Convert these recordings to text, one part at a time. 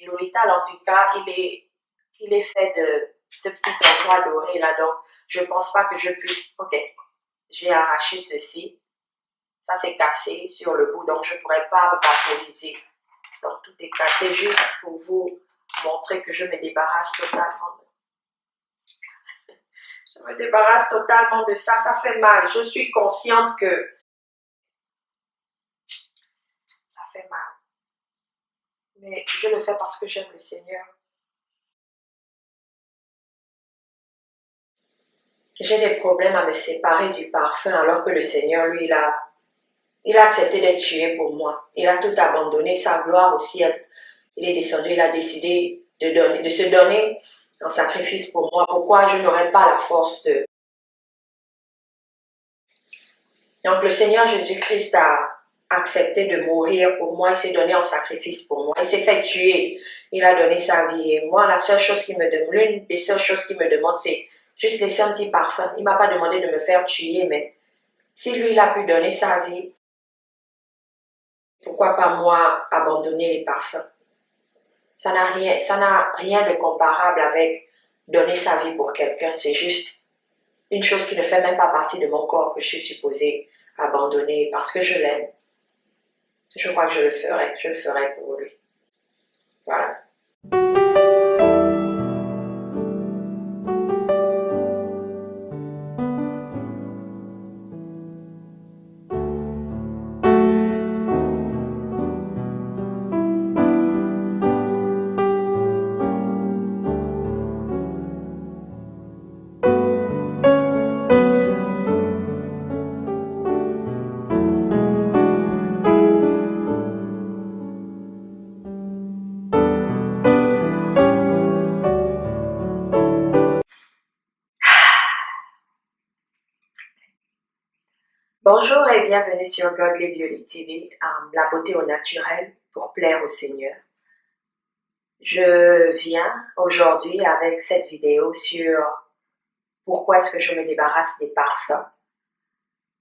Et Lolita Lampica, il est fait de ce petit endroit doré là, donc je pense pas que je puisse. Ok, j'ai arraché ceci, ça c'est cassé sur le bout, donc je pourrais pas vaporiser. Donc tout est cassé juste pour vous montrer que je me débarrasse totalement. Je me débarrasse totalement de ça, ça fait mal. Je suis consciente que ça fait mal. Mais je le fais parce que j'aime le Seigneur. J'ai des problèmes à me séparer du parfum alors que le Seigneur, lui, il a accepté d'être tué pour moi. Il a tout abandonné, sa gloire au ciel. Il est descendu, il a décidé de se donner en sacrifice pour moi. Pourquoi je n'aurais pas la force de... Donc le Seigneur Jésus-Christ a accepté de mourir pour moi, il s'est donné en sacrifice pour moi, il s'est fait tuer, il a donné sa vie. Et moi, la seule chose qu'il me demande, l'une des seules choses qu'il me demande, c'est juste laisser un petit parfum. Il ne m'a pas demandé de me faire tuer, mais si lui, il a pu donner sa vie, pourquoi pas moi abandonner les parfums? Ça n'a rien de comparable avec donner sa vie pour quelqu'un. C'est juste une chose qui ne fait même pas partie de mon corps que je suis supposée abandonner parce que je l'aime. Je crois que je le ferai pour lui. Voilà. Bonjour et bienvenue sur Godly Beauty TV, la beauté au naturel pour plaire au Seigneur. Je viens aujourd'hui avec cette vidéo sur pourquoi est-ce que je me débarrasse des parfums.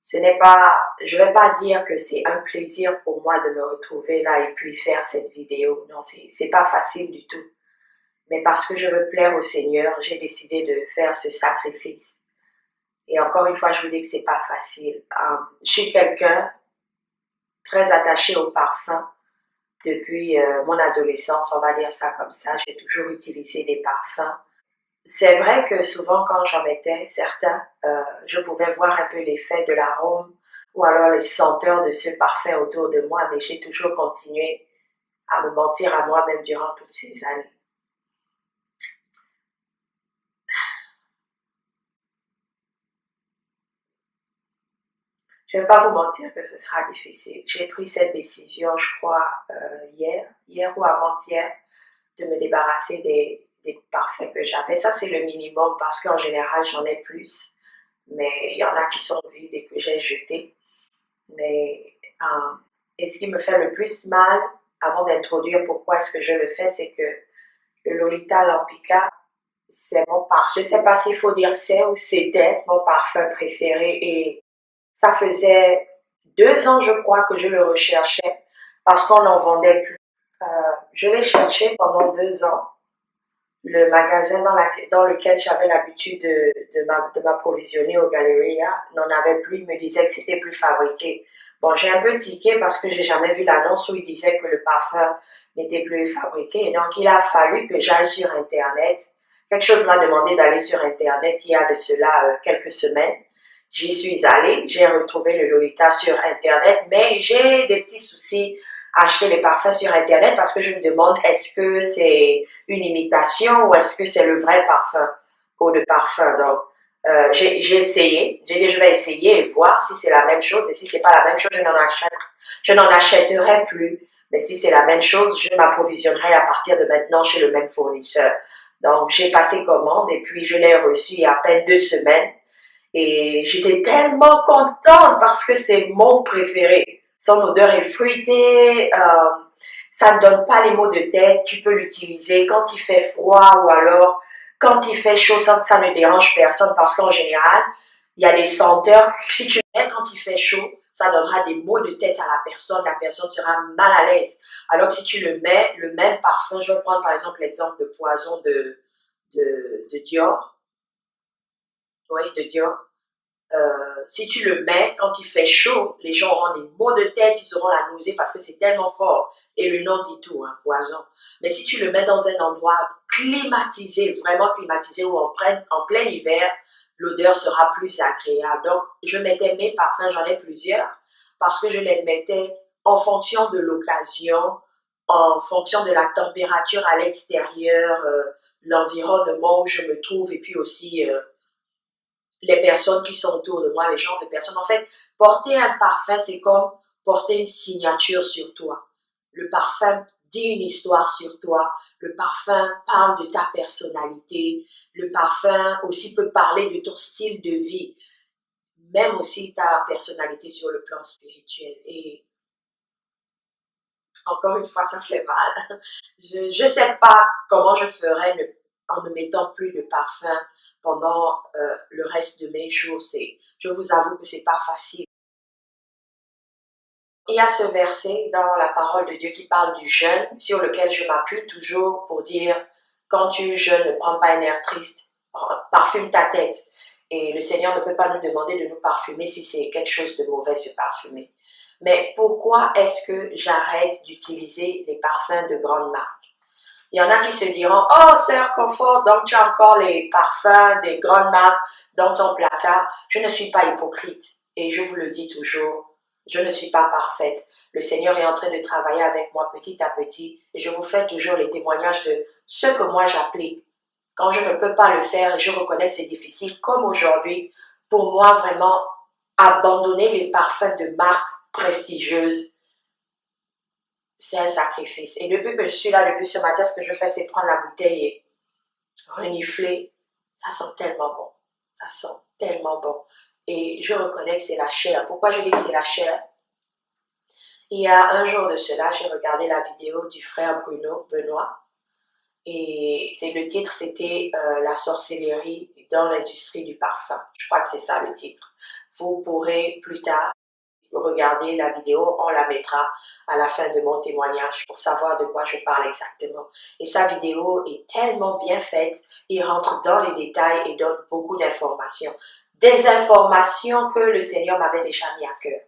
Je vais pas dire que c'est un plaisir pour moi de me retrouver là et puis faire cette vidéo. Non, c'est pas facile du tout. Mais parce que je veux plaire au Seigneur, j'ai décidé de faire ce sacrifice. Et encore une fois, je vous dis que c'est pas facile. Je suis quelqu'un très attaché au parfum depuis mon adolescence, on va dire ça comme ça. J'ai toujours utilisé des parfums. C'est vrai que souvent quand j'en mettais certains, je pouvais voir un peu l'effet de l'arôme ou alors les senteurs de ce parfum autour de moi, mais j'ai toujours continué à me mentir à moi-même durant toutes ces années. Je ne vais pas vous mentir que ce sera difficile. J'ai pris cette décision, je crois, hier ou avant-hier, de me débarrasser des parfums que j'avais. Ça, c'est le minimum parce qu'en général, j'en ai plus. Mais il y en a qui sont vides et que j'ai jetés. Et ce qui me fait le plus mal, avant d'introduire pourquoi est-ce que je le fais, c'est que le Lolita Lampica, c'est mon parfum. Je ne sais pas s'il faut dire c'est ou c'était mon parfum préféré. Et ça faisait 2 ans, je crois, que je le recherchais parce qu'on n'en vendait plus. Je l'ai cherché pendant 2 ans. Le magasin dans lequel j'avais l'habitude de m'approvisionner au Galleria n'en avait plus. Il me disait que c'était plus fabriqué. Bon, j'ai un peu tiqué parce que j'ai jamais vu l'annonce où il disait que le parfum n'était plus fabriqué. Et donc, il a fallu que j'aille sur Internet. Quelque chose m'a demandé d'aller sur Internet il y a de cela quelques semaines. J'y suis allée, j'ai retrouvé le Lolita sur Internet, mais j'ai des petits soucis à acheter les parfums sur Internet parce que je me demande est-ce que c'est une imitation ou est-ce que c'est le vrai parfum ou le parfum. Donc, j'ai essayé, j'ai dit je vais essayer et voir si c'est la même chose et si c'est pas la même chose, je n'en achèterai plus. Mais si c'est la même chose, je m'approvisionnerai à partir de maintenant chez le même fournisseur. Donc, j'ai passé commande et puis je l'ai reçu il y a à peine 2 semaines. Et j'étais tellement contente parce que c'est mon préféré. Son odeur est fruitée, ça ne donne pas les maux de tête, tu peux l'utiliser quand il fait froid ou alors quand il fait chaud, ça ne dérange personne parce qu'en général, il y a des senteurs, si tu quand il fait chaud, ça donnera des maux de tête à la personne sera mal à l'aise. Alors que si tu le mets, le même parfum, je vais prendre par exemple l'exemple de Poison de Dior, oui, de Dior. Si tu le mets, quand il fait chaud, les gens auront des maux de tête, ils auront la nausée parce que c'est tellement fort. Et le nom dit tout, hein, Poison. Mais si tu le mets dans un endroit climatisé, vraiment climatisé, ou en plein hiver, l'odeur sera plus agréable. Donc, je mettais mes parfums, j'en ai plusieurs, parce que je les mettais en fonction de l'occasion, en fonction de la température à l'extérieur, l'environnement où je me trouve, et puis aussi les personnes qui sont autour de moi, les genres de personnes. En fait, porter un parfum, c'est comme porter une signature sur toi. Le parfum dit une histoire sur toi. Le parfum parle de ta personnalité. Le parfum aussi peut parler de ton style de vie. Même aussi ta personnalité sur le plan spirituel. Et encore une fois, ça fait mal. Je sais pas comment je ferais en ne mettant plus de parfum pendant le reste de mes jours. Je vous avoue que c'est pas facile. Il y a ce verset dans la parole de Dieu qui parle du jeûne, sur lequel je m'appuie toujours pour dire, quand tu jeûnes, ne prends pas un air triste, parfume ta tête. Et le Seigneur ne peut pas nous demander de nous parfumer si c'est quelque chose de mauvais, se parfumer. Mais pourquoi est-ce que j'arrête d'utiliser les parfums de grandes marques? Il y en a qui se diront, oh, Sœur Confort, donc tu as encore les parfums des grandes marques dans ton placard. Je ne suis pas hypocrite. Et je vous le dis toujours, je ne suis pas parfaite. Le Seigneur est en train de travailler avec moi petit à petit. Et je vous fais toujours les témoignages de ce que moi j'applique. Quand je ne peux pas le faire et je reconnais que c'est difficile, comme aujourd'hui, pour moi vraiment, abandonner les parfums de marques prestigieuses, c'est un sacrifice. Et depuis que je suis là, depuis ce matin, ce que je fais, c'est prendre la bouteille et renifler. Ça sent tellement bon. Ça sent tellement bon. Et je reconnais que c'est la chair. Pourquoi je dis que c'est la chair? Il y a un jour de cela, j'ai regardé la vidéo du frère Benoît. Et le titre, c'était la sorcellerie dans l'industrie du parfum. Je crois que c'est ça le titre. Vous pourrez plus tard regarder la vidéo, on la mettra à la fin de mon témoignage pour savoir de quoi je parle exactement. Et sa vidéo est tellement bien faite, il rentre dans les détails et donne beaucoup d'informations. Des informations que le Seigneur m'avait déjà mis à cœur.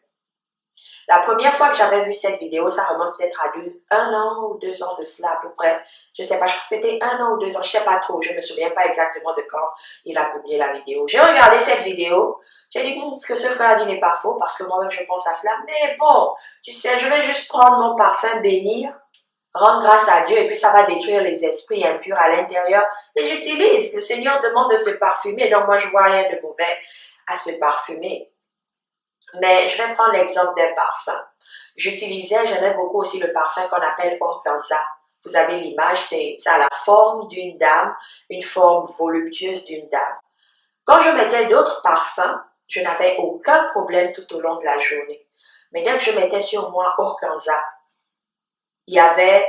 La première fois que j'avais vu cette vidéo, ça remonte peut-être à 1 an ou 2 ans de cela à peu près. Je sais pas, je crois que c'était 1 an ou 2 ans, je sais pas trop, je me souviens pas exactement de quand il a publié la vidéo. J'ai regardé cette vidéo, j'ai dit, ce que ce frère dit n'est pas faux, parce que moi-même je pense à cela, mais bon, tu sais, je vais juste prendre mon parfum, bénir, rendre grâce à Dieu, et puis ça va détruire les esprits impurs à l'intérieur, et j'utilise. Le Seigneur demande de se parfumer, donc moi je vois rien de mauvais à se parfumer. Mais je vais prendre l'exemple d'un parfum. J'aimais beaucoup aussi le parfum qu'on appelle organza. Vous avez l'image, ça a la forme d'une dame, une forme voluptueuse d'une dame. Quand je mettais d'autres parfums, je n'avais aucun problème tout au long de la journée. Mais dès que je mettais sur moi organza, il y avait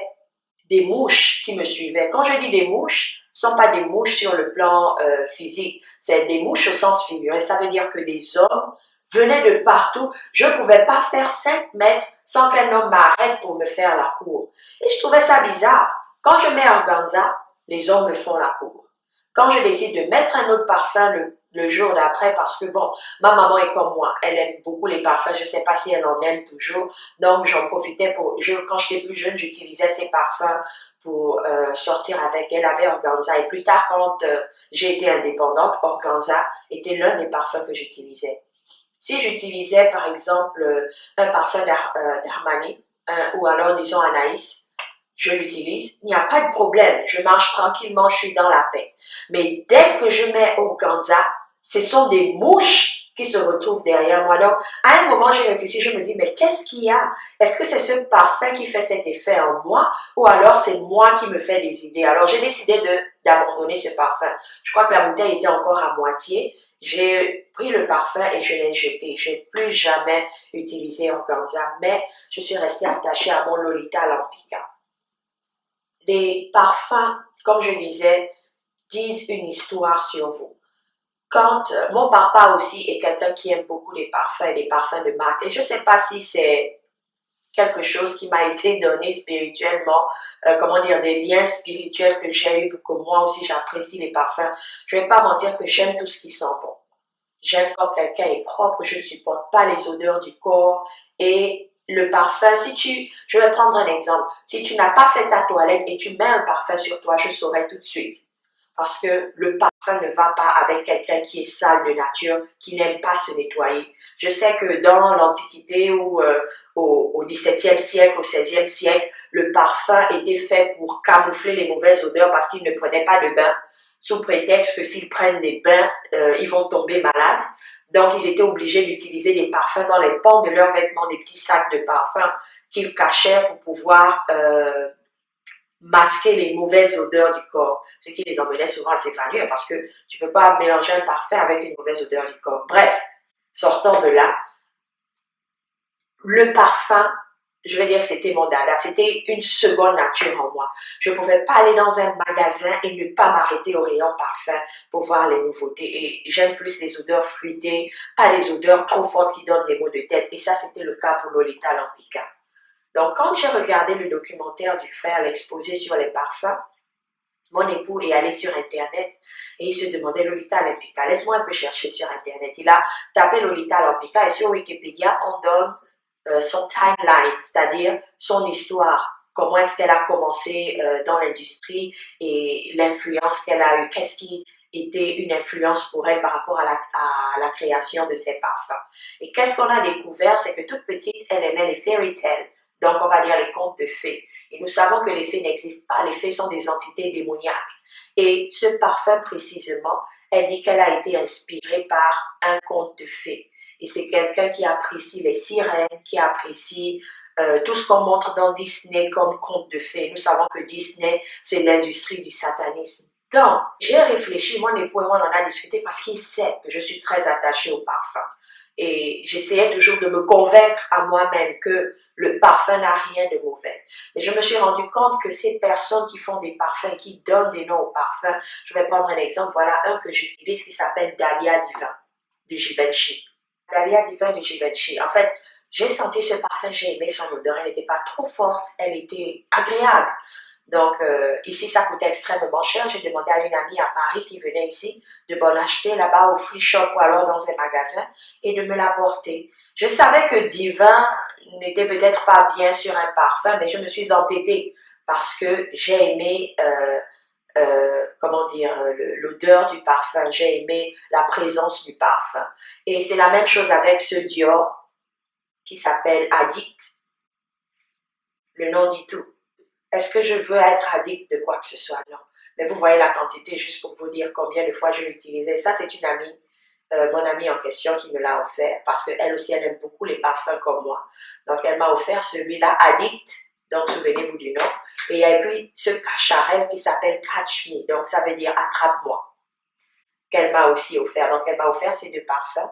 des mouches qui me suivaient. Quand je dis des mouches, ce ne sont pas des mouches sur le plan physique, c'est des mouches au sens figuré. Ça veut dire que des hommes venaient de partout. Je ne pouvais pas faire 5 mètres sans qu'un homme m'arrête pour me faire la cour. Et je trouvais ça bizarre. Quand je mets organza, les hommes me font la cour. Quand je décide de mettre un autre parfum le jour d'après, parce que bon, ma maman est comme moi, elle aime beaucoup les parfums, je ne sais pas si elle en aime toujours, donc j'en profitais quand j'étais plus jeune, j'utilisais ces parfums pour sortir avec elle, avec organza, et plus tard quand j'ai été indépendante, organza était l'un des parfums que j'utilisais. Si j'utilisais par exemple un parfum d'Armani, ou alors disons Anaïs, je l'utilise, il n'y a pas de problème, je marche tranquillement, je suis dans la paix. Mais dès que je mets organza, ce sont des mouches qui se retrouvent derrière moi. Alors, à un moment, j'ai réfléchi, je me dis, mais qu'est-ce qu'il y a? Est-ce que c'est ce parfum qui fait cet effet en moi ou alors c'est moi qui me fais des idées? Alors, j'ai décidé d'abandonner ce parfum. Je crois que la bouteille était encore à moitié. J'ai pris le parfum et je l'ai jeté. Je n'ai plus jamais utilisé organza, mais je suis restée attachée à mon Lolita Lampica. Les parfums, comme je disais, disent une histoire sur vous. quand mon papa aussi est quelqu'un qui aime beaucoup les parfums et les parfums de marque. Et je ne sais pas si c'est quelque chose qui m'a été donné spirituellement, comment dire, des liens spirituels que j'ai eu pour que moi aussi j'apprécie les parfums. Je vais pas mentir que j'aime tout ce qui sent bon. J'aime quand quelqu'un est propre, je ne supporte pas les odeurs du corps et le parfum, je vais prendre un exemple, si tu n'as pas fait ta toilette et tu mets un parfum sur toi, je saurais tout de suite. Parce que le parfum ne va pas avec quelqu'un qui est sale de nature, qui n'aime pas se nettoyer. Je sais que dans l'Antiquité ou au XVIIe siècle, au XVIe siècle, le parfum était fait pour camoufler les mauvaises odeurs parce qu'ils ne prenaient pas de bain sous prétexte que s'ils prennent des bains, ils vont tomber malades. Donc, ils étaient obligés d'utiliser des parfums dans les pans de leurs vêtements, des petits sacs de parfums qu'ils cachaient pour pouvoir masquer les mauvaises odeurs du corps, ce qui les emmenait souvent à s'évanouir parce que tu ne peux pas mélanger un parfum avec une mauvaise odeur du corps. Bref, sortant de là, le parfum, je vais dire, c'était mon dada, c'était une seconde nature en moi. Je ne pouvais pas aller dans un magasin et ne pas m'arrêter au rayon parfum pour voir les nouveautés. Et j'aime plus les odeurs fruitées, pas les odeurs trop fortes qui donnent des maux de tête. Et ça, c'était le cas pour Lolita Lampica. Donc, quand j'ai regardé le documentaire du frère, l'exposé sur les parfums, mon époux est allé sur Internet et il se demandait Lolita Lampica. Laisse-moi un peu chercher sur Internet. Il a tapé Lolita Lampica et sur Wikipédia, on donne son timeline, c'est-à-dire son histoire, comment est-ce qu'elle a commencé dans l'industrie et l'influence qu'elle a eue, qu'est-ce qui était une influence pour elle par rapport à la création de ses parfums. Et qu'est-ce qu'on a découvert, c'est que toute petite, elle aimait les fairy tales, donc on va dire les contes de fées. Et nous savons que les fées n'existent pas, les fées sont des entités démoniaques. Et ce parfum précisément, elle dit qu'elle a été inspirée par un conte de fées. Et c'est quelqu'un qui apprécie les sirènes, qui apprécie tout ce qu'on montre dans Disney comme conte de fées. Nous savons que Disney, c'est l'industrie du satanisme. Donc, j'ai réfléchi, mon époux et moi, on en a discuté parce qu'il sait que je suis très attachée au parfum. Et j'essayais toujours de me convaincre à moi-même que le parfum n'a rien de mauvais. Mais je me suis rendu compte que ces personnes qui font des parfums, qui donnent des noms aux parfums, je vais prendre un exemple, voilà un que j'utilise qui s'appelle Dahlia Divin de Givenchy. Dahlia Divin de Givenchy. En fait, j'ai senti ce parfum, j'ai aimé son odeur. Elle n'était pas trop forte, elle était agréable. Donc, ici, ça coûtait extrêmement cher. J'ai demandé à une amie à Paris qui venait ici de m'en acheter là-bas au free shop ou alors dans un magasin et de me l'apporter. Je savais que Divin n'était peut-être pas bien sur un parfum, mais je me suis entêtée parce que j'ai aimé comment dire, l'odeur du parfum, j'ai aimé la présence du parfum. Et c'est la même chose avec ce Dior qui s'appelle Addict. Le nom dit tout. Est-ce que je veux être addict de quoi que ce soit? Non. Mais vous voyez la quantité, juste pour vous dire combien de fois je l'utilisais. Ça, c'est une amie, mon amie en question qui me l'a offert parce qu'elle aussi, elle aime beaucoup les parfums comme moi. Donc, elle m'a offert celui-là, Addict. Donc, souvenez-vous du nom. Et il y a puis ce cacharel qui s'appelle Catch Me. Donc, ça veut dire attrape-moi. Qu'elle m'a aussi offert. Donc, elle m'a offert ces deux parfums.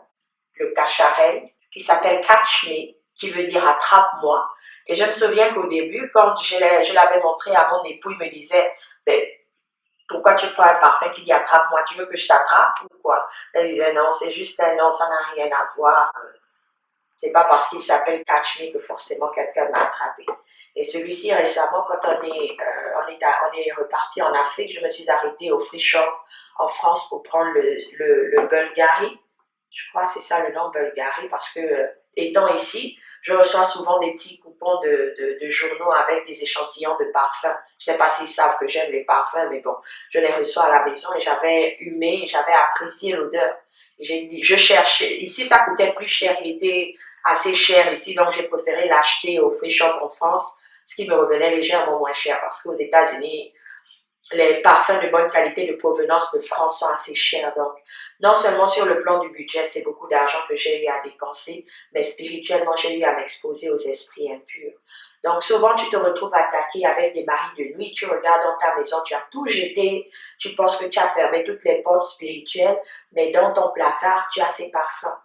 Le cacharel qui s'appelle Catch Me, qui veut dire attrape-moi. Et je me souviens qu'au début, quand je l'avais montré à mon époux, il me disait, ben, pourquoi tu prends un parfum qui dit attrape-moi? Tu veux que je t'attrape ou quoi? Elle disait non, c'est juste un nom, ça n'a rien à voir. C'est pas parce qu'il s'appelle Catch Me que forcément quelqu'un m'a attrapé. Et celui-ci, récemment, quand on est reparti en Afrique, je me suis arrêtée au free shop en France pour prendre le Bulgari. Je crois que c'est ça le nom, Bulgari, parce que étant ici, je reçois souvent des petits coupons de journaux avec des échantillons de parfums. Je ne sais pas s'ils savent que j'aime les parfums, mais bon, je les reçois à la maison et j'avais humé, j'avais apprécié l'odeur. J'ai dit, je cherchais. Ici, ça coûtait plus cher. Il était assez cher ici, donc j'ai préféré l'acheter au free shop en France, ce qui me revenait légèrement moins cher parce qu'aux États-Unis, les parfums de bonne qualité de provenance de France sont assez chers. Donc, non seulement sur le plan du budget, c'est beaucoup d'argent que j'ai eu à dépenser, mais spirituellement, j'ai eu à m'exposer aux esprits impurs. Donc, souvent, tu te retrouves attaqué avec des maris de nuit. Tu regardes dans ta maison, tu as tout jeté. Tu penses que tu as fermé toutes les portes spirituelles, mais dans ton placard, tu as ces parfums.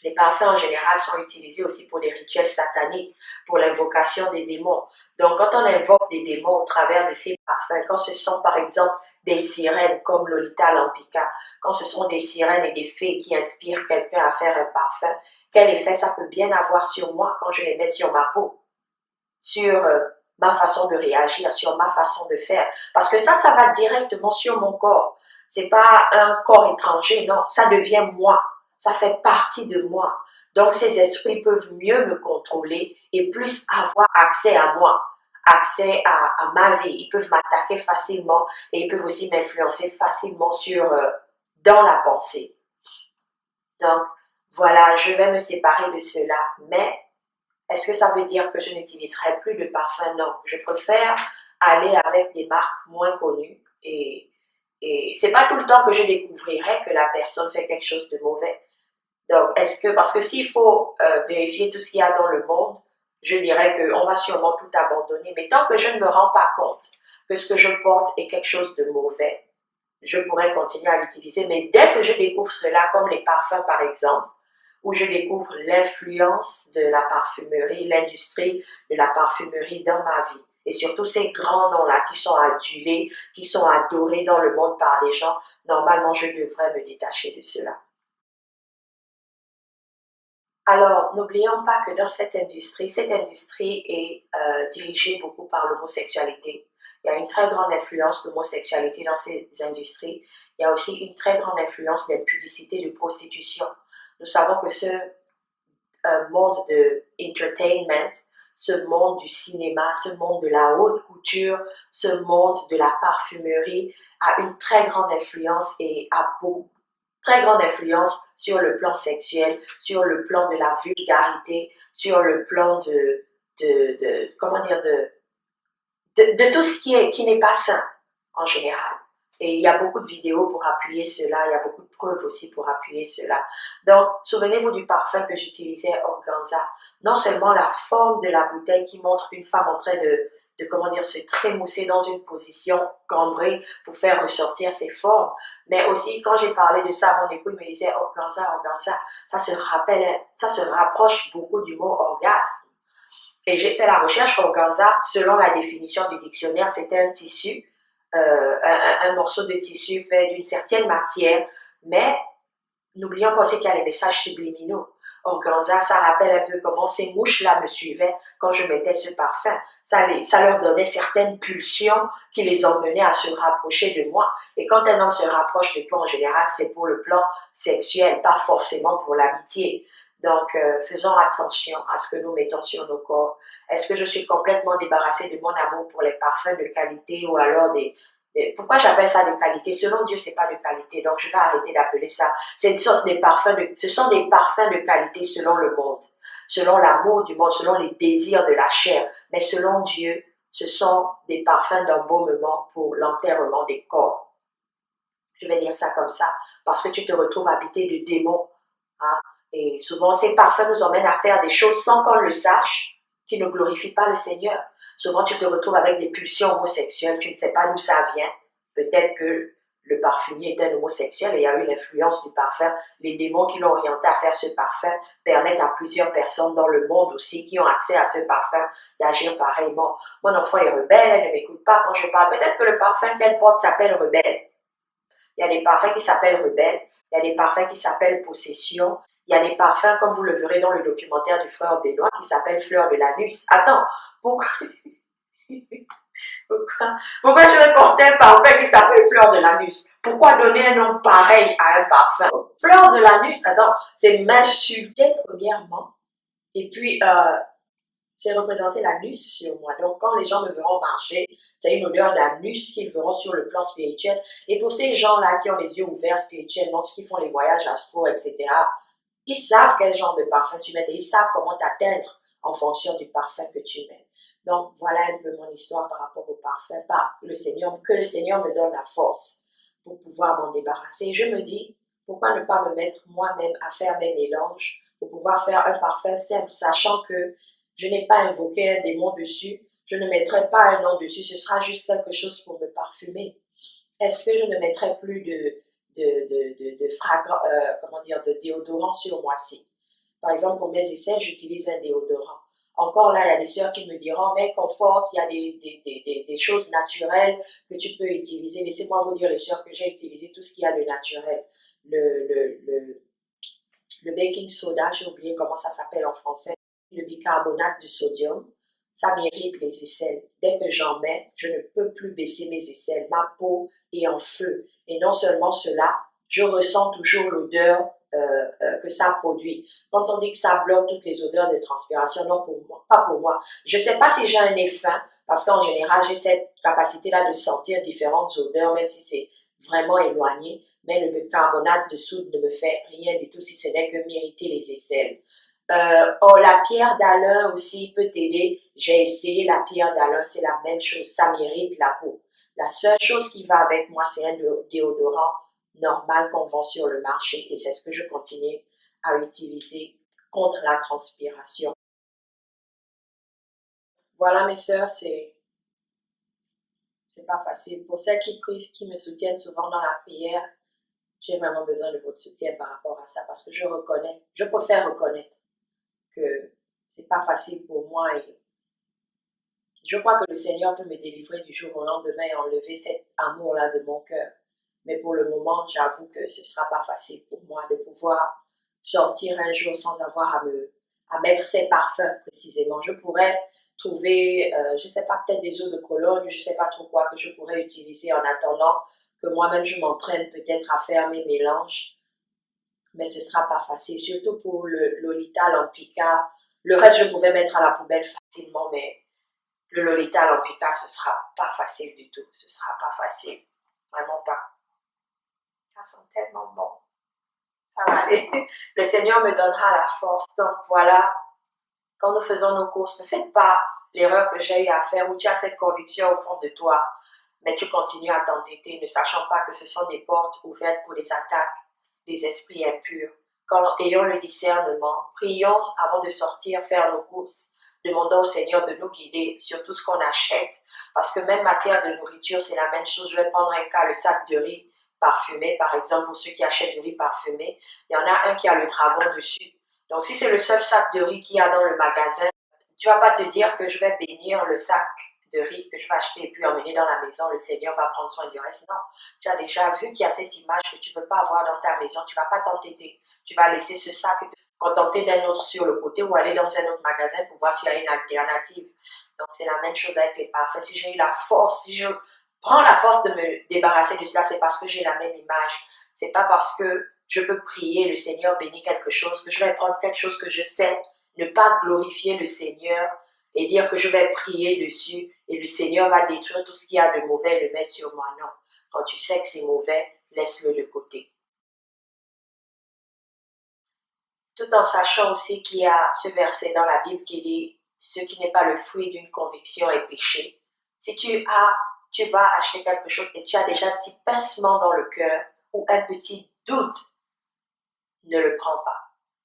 Les parfums en général sont utilisés aussi pour des rituels sataniques, pour l'invocation des démons. Donc, quand on invoque des démons au travers de ces parfums. Quand ce sont par exemple des sirènes comme Lolita Lampika, quand ce sont des sirènes et des fées qui inspirent quelqu'un à faire un parfum, quel effet ça peut bien avoir sur moi quand je les mets sur ma peau, sur ma façon de réagir, sur ma façon de faire. Parce que ça va directement sur mon corps. C'est pas un corps étranger, non, ça devient moi, ça fait partie de moi. Donc ces esprits peuvent mieux me contrôler et plus avoir accès à moi, accès à ma vie. Ils peuvent m'attaquer facilement et ils peuvent aussi m'influencer facilement dans la pensée. Donc voilà, je vais me séparer de cela, mais est-ce que ça veut dire que je n'utiliserai plus de parfum? Non, je préfère aller avec des marques moins connues et c'est pas tout le temps que je découvrirai que la personne fait quelque chose de mauvais. Donc, parce que s'il faut vérifier tout ce qu'il y a dans le monde, je dirais qu'on va sûrement tout abandonner. Mais tant que je ne me rends pas compte que ce que je porte est quelque chose de mauvais, je pourrais continuer à l'utiliser. Mais dès que je découvre cela, comme les parfums par exemple, où je découvre l'influence de la parfumerie, l'industrie de la parfumerie dans ma vie, et surtout ces grands noms-là qui sont adulés, qui sont adorés dans le monde par des gens, normalement je devrais me détacher de cela. Alors, n'oublions pas que dans cette industrie est dirigée beaucoup par l'homosexualité. Il y a une très grande influence d'homosexualité dans ces industries. Il y a aussi une très grande influence d'impudicité, de prostitution. Nous savons que ce monde de entertainment, ce monde du cinéma, ce monde de la haute couture, ce monde de la parfumerie a une très grande influence et a beaucoup très grande influence sur le plan sexuel, sur le plan de la vulgarité, sur le plan comment dire, de tout ce qui n'est pas sain en général. Et il y a beaucoup de vidéos pour appuyer cela, il y a beaucoup de preuves aussi pour appuyer cela. Donc, souvenez-vous du parfum que j'utilisais Organza. Non seulement la forme de la bouteille qui montre une femme en train comment dire, se trémousser dans une position cambrée pour faire ressortir ses formes. Mais aussi, quand j'ai parlé de ça à mon époux, il me disait organza, organza. Ça se rapproche beaucoup du mot orgasme. Et j'ai fait la recherche organza, selon la définition du dictionnaire, c'était un tissu, un morceau de tissu fait d'une certaine matière, mais n'oublions pas aussi qu'il y a les messages subliminaux. Organza, ça rappelle un peu comment ces mouches-là me suivaient quand je mettais ce parfum. Ça leur donnait certaines pulsions qui les emmenaient à se rapprocher de moi. Et quand un homme se rapproche de toi, en général, c'est pour le plan sexuel, pas forcément pour l'amitié. Donc, faisons attention à ce que nous mettons sur nos corps. Est-ce que je suis complètement débarrassée de mon amour pour les parfums de qualité ou alors pourquoi j'appelle ça de qualité? Selon Dieu, c'est pas de qualité, donc je vais arrêter d'appeler ça. Ce sont des parfums de qualité selon le monde, selon l'amour du monde, selon les désirs de la chair. Mais selon Dieu, ce sont des parfums d'embaumement pour l'enterrement des corps. Je vais dire ça comme ça, parce que tu te retrouves habité de démons. Hein? Et souvent, ces parfums nous emmènent à faire des choses sans qu'on le sache, qui ne glorifient pas le Seigneur. Souvent, tu te retrouves avec des pulsions homosexuelles, tu ne sais pas d'où ça vient. Peut-être que le parfumier est un homosexuel et il y a eu l'influence du parfum. Les démons qui l'ont orienté à faire ce parfum permettent à plusieurs personnes dans le monde aussi qui ont accès à ce parfum d'agir pareillement. Mon enfant est rebelle, elle ne m'écoute pas quand je parle. Peut-être que le parfum qu'elle porte s'appelle rebelle. Il y a des parfums qui s'appellent rebelle, il y a des parfums qui s'appellent possession, il y a des parfums, comme vous le verrez dans le documentaire du frère Benoît, qui s'appelle Fleur de l'anus. Attends, pourquoi je vais porter un parfum qui s'appelle Fleur de l'anus? Pourquoi donner un nom pareil à un parfum? Fleur de l'anus, attends, c'est m'insulter premièrement, et puis c'est représenter l'anus sur moi. Donc, quand les gens me verront marcher, c'est une odeur d'anus qu'ils verront sur le plan spirituel. Et pour ces gens-là qui ont les yeux ouverts spirituellement, ceux qui font les voyages astro, etc., ils savent quel genre de parfum tu mets et ils savent comment t'atteindre en fonction du parfum que tu mets. Donc, voilà un peu mon histoire par rapport au parfum. Que le Seigneur me donne la force pour pouvoir m'en débarrasser. Et je me dis, pourquoi ne pas me mettre moi-même à faire mes mélanges pour pouvoir faire un parfum simple, sachant que je n'ai pas invoqué un démon dessus, je ne mettrai pas un nom dessus, ce sera juste quelque chose pour me parfumer. Est-ce que je ne mettrai plus de déodorant sur moi-ci? Par exemple, pour mes aisselles, j'utilise un déodorant. Encore là, il y a des sœurs qui me diront, mais conforte, il y a des choses naturelles que tu peux utiliser. Laissez-moi vous dire, les sœurs, que j'ai utilisé tout ce qu'il y a de naturel. Le, le, le, le baking soda, j'ai oublié comment ça s'appelle en français, le bicarbonate de sodium, ça m'irrite les aisselles. Dès que j'en mets, je ne peux plus baisser mes aisselles. Ma peau est en feu. Et non seulement cela, je ressens toujours l'odeur que ça produit. Quand on dit que ça bloque toutes les odeurs de transpiration, non pour moi, pas pour moi. Je sais pas si j'ai un nez fin, parce qu'en général, j'ai cette capacité-là de sentir différentes odeurs, même si c'est vraiment éloigné. Mais le bicarbonate de soude ne me fait rien du tout, si ce n'est que m'irriter les aisselles. Oh, la pierre d'Alain aussi peut t'aider. J'ai essayé la pierre d'Alain, c'est la même chose, ça m'irrite la peau. La seule chose qui va avec moi, c'est un déodorant normal qu'on vend sur le marché et c'est ce que je continue à utiliser contre la transpiration. Voilà mes sœurs, c'est pas facile. Pour celles qui prient, qui me soutiennent souvent dans la prière, j'ai vraiment besoin de votre soutien par rapport à ça parce que je préfère reconnaître que c'est pas facile pour moi et je crois que le Seigneur peut me délivrer du jour au lendemain et enlever cet amour-là de mon cœur. Mais pour le moment, j'avoue que ce sera pas facile pour moi de pouvoir sortir un jour sans avoir à mettre ces parfums précisément. Je pourrais trouver, je sais pas, peut-être des eaux de Cologne, je sais pas trop quoi que je pourrais utiliser en attendant que moi-même je m'entraîne peut-être à faire mes mélanges. Mais ce sera pas facile, surtout pour le Lolita Lampica. Le reste, je pouvais mettre à la poubelle facilement, mais le Lolita Lampica, ce sera pas facile du tout. Ce sera pas facile. Vraiment pas. Ça sent tellement bon. Ça va aller. Le Seigneur me donnera la force. Donc voilà, quand nous faisons nos courses, ne faites pas l'erreur que j'ai eu à faire où tu as cette conviction au fond de toi, mais tu continues à t'entêter, ne sachant pas que ce sont des portes ouvertes pour des attaques des esprits impurs. Quand ayons le discernement, prions avant de sortir faire nos courses. Demandons au Seigneur de nous guider sur tout ce qu'on achète, parce que même matière de nourriture, c'est la même chose. Je vais prendre un cas, le sac de riz parfumé, par exemple, pour ceux qui achètent du riz parfumé. Il y en a un qui a le dragon dessus. Donc, si c'est le seul sac de riz qu'il y a dans le magasin, tu vas pas te dire que je vais bénir le sac de riz que je vais acheter et puis emmener dans la maison, le Seigneur va prendre soin du reste. Non, tu as déjà vu qu'il y a cette image que tu ne veux pas avoir dans ta maison, tu ne vas pas t'entêter. Tu vas laisser ce sac, te contenter d'un autre sur le côté ou aller dans un autre magasin pour voir s'il y a une alternative. Donc, c'est la même chose avec les parfums. Si j'ai eu la force, si je prends la force de me débarrasser de cela, c'est parce que j'ai la même image. C'est pas parce que je peux prier, le Seigneur bénit quelque chose, que je vais prendre quelque chose que je sais, ne pas glorifier le Seigneur et dire que je vais prier dessus et le Seigneur va détruire tout ce qu'il y a de mauvais et le mettre sur moi. Non. Quand tu sais que c'est mauvais, laisse-le de côté. Tout en sachant aussi qu'il y a ce verset dans la Bible qui dit ce qui n'est pas le fruit d'une conviction est péché. Si tu vas acheter quelque chose et tu as déjà un petit pincement dans le cœur ou un petit doute, ne le prends pas.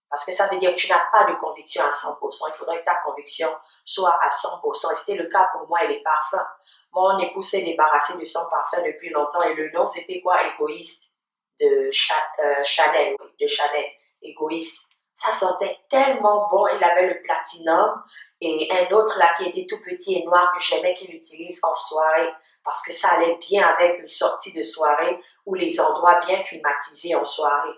Parce que ça veut dire que tu n'as pas de conviction à 100%. Il faudrait que ta conviction soit à 100%. Et c'était le cas pour moi et les parfums. Mon époux s'est débarrassé de son parfum depuis longtemps et le nom c'était quoi? Égoïste de Chanel, oui, de Chanel. Égoïste. Ça sentait tellement bon. Il avait le platinum et un autre là qui était tout petit et noir que j'aimais qu'il utilise en soirée parce que ça allait bien avec les sorties de soirée ou les endroits bien climatisés en soirée.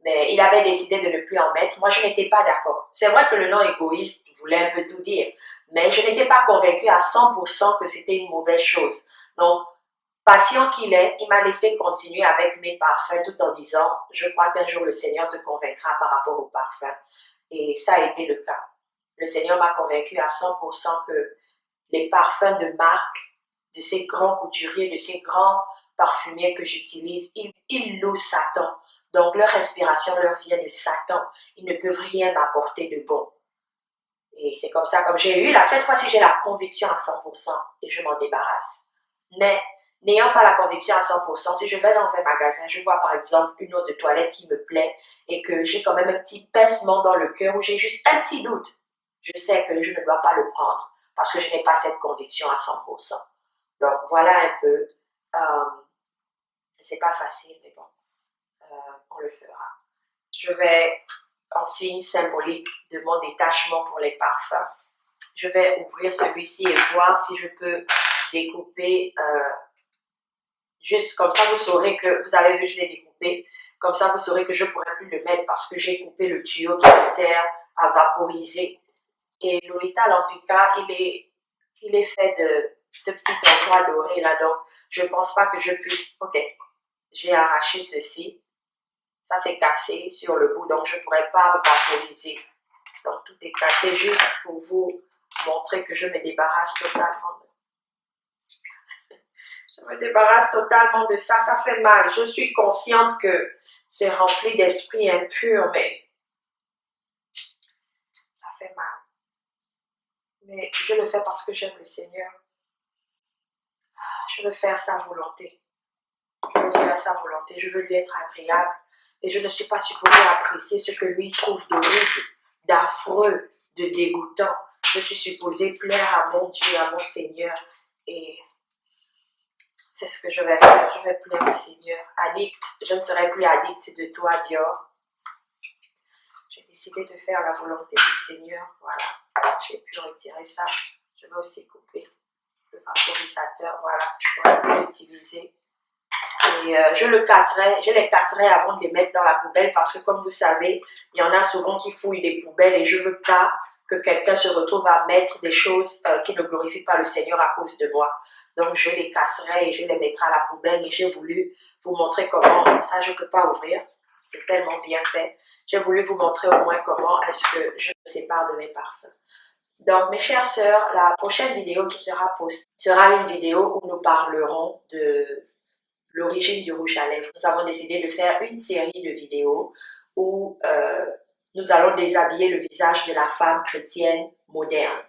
Mais il avait décidé de ne plus en mettre. Moi, je n'étais pas d'accord. C'est vrai que le nom égoïste voulait un peu tout dire, mais je n'étais pas convaincue à 100% que c'était une mauvaise chose. Donc, patient qu'il est, il m'a laissé continuer avec mes parfums tout en disant, je crois qu'un jour le Seigneur te convaincra par rapport aux parfums. Et ça a été le cas. Le Seigneur m'a convaincue à 100% que les parfums de marque, de ces grands couturiers, de ces grands parfumiers que j'utilise, ils louent Satan. Donc leur inspiration leur vient de Satan. Ils ne peuvent rien m'apporter de bon. Et c'est comme ça, comme j'ai eu là, cette fois-ci j'ai la conviction à 100% et je m'en débarrasse. Mais n'ayant pas la conviction à 100%, si je vais dans un magasin, je vois par exemple une eau de toilette qui me plaît et que j'ai quand même un petit pincement dans le cœur ou j'ai juste un petit doute, je sais que je ne dois pas le prendre parce que je n'ai pas cette conviction à 100%. Donc voilà un peu. C'est pas facile, mais bon, on le fera. Je vais, en signe symbolique de mon détachement pour les parfums, Je vais ouvrir celui-ci et voir si je peux découper juste comme ça. Vous saurez que, vous avez vu, je l'ai découpé. Comme ça, vous saurez que je ne pourrai plus le mettre parce que j'ai coupé le tuyau qui me sert à vaporiser. Et Lolita Lampica, il est fait de ce petit endroit doré là, donc je ne pense pas que je puisse. Ok, j'ai arraché ceci. Ça c'est cassé sur le bout, donc je ne pourrais pas vaporiser. Donc tout est cassé juste pour vous montrer que je me débarrasse totalement. Je me débarrasse totalement de ça. Ça fait mal. Je suis consciente que c'est rempli d'esprits impurs, mais ça fait mal. Mais je le fais parce que j'aime le Seigneur. Je veux faire sa volonté. Je veux faire sa volonté. Je veux lui être agréable. Et je ne suis pas supposée apprécier ce que lui trouve d'horrible, d'affreux, de dégoûtant. Je suis supposée plaire à mon Dieu, à mon Seigneur. Et c'est ce que je vais faire. Je vais plaire au Seigneur. Addict, je ne serai plus addict de toi, Dior. J'ai décidé de faire la volonté du Seigneur. Voilà. J'ai pu retirer ça. Je vais aussi couper le vaporisateur. Voilà. Je pourrais plus l'utiliser. Et je les casserai avant de les mettre dans la poubelle parce que comme vous savez, il y en a souvent qui fouillent des poubelles et je ne veux pas que quelqu'un se retrouve à mettre des choses qui ne glorifient pas le Seigneur à cause de moi. Donc je les casserai et je les mettrai à la poubelle, mais j'ai voulu vous montrer comment, ça je ne peux pas ouvrir, c'est tellement bien fait. J'ai voulu vous montrer au moins comment est-ce que je me sépare de mes parfums. Donc mes chères sœurs, la prochaine vidéo qui sera postée sera une vidéo où nous parlerons de l'origine du rouge à lèvres. Nous avons décidé de faire une série de vidéos où nous allons déshabiller le visage de la femme chrétienne moderne.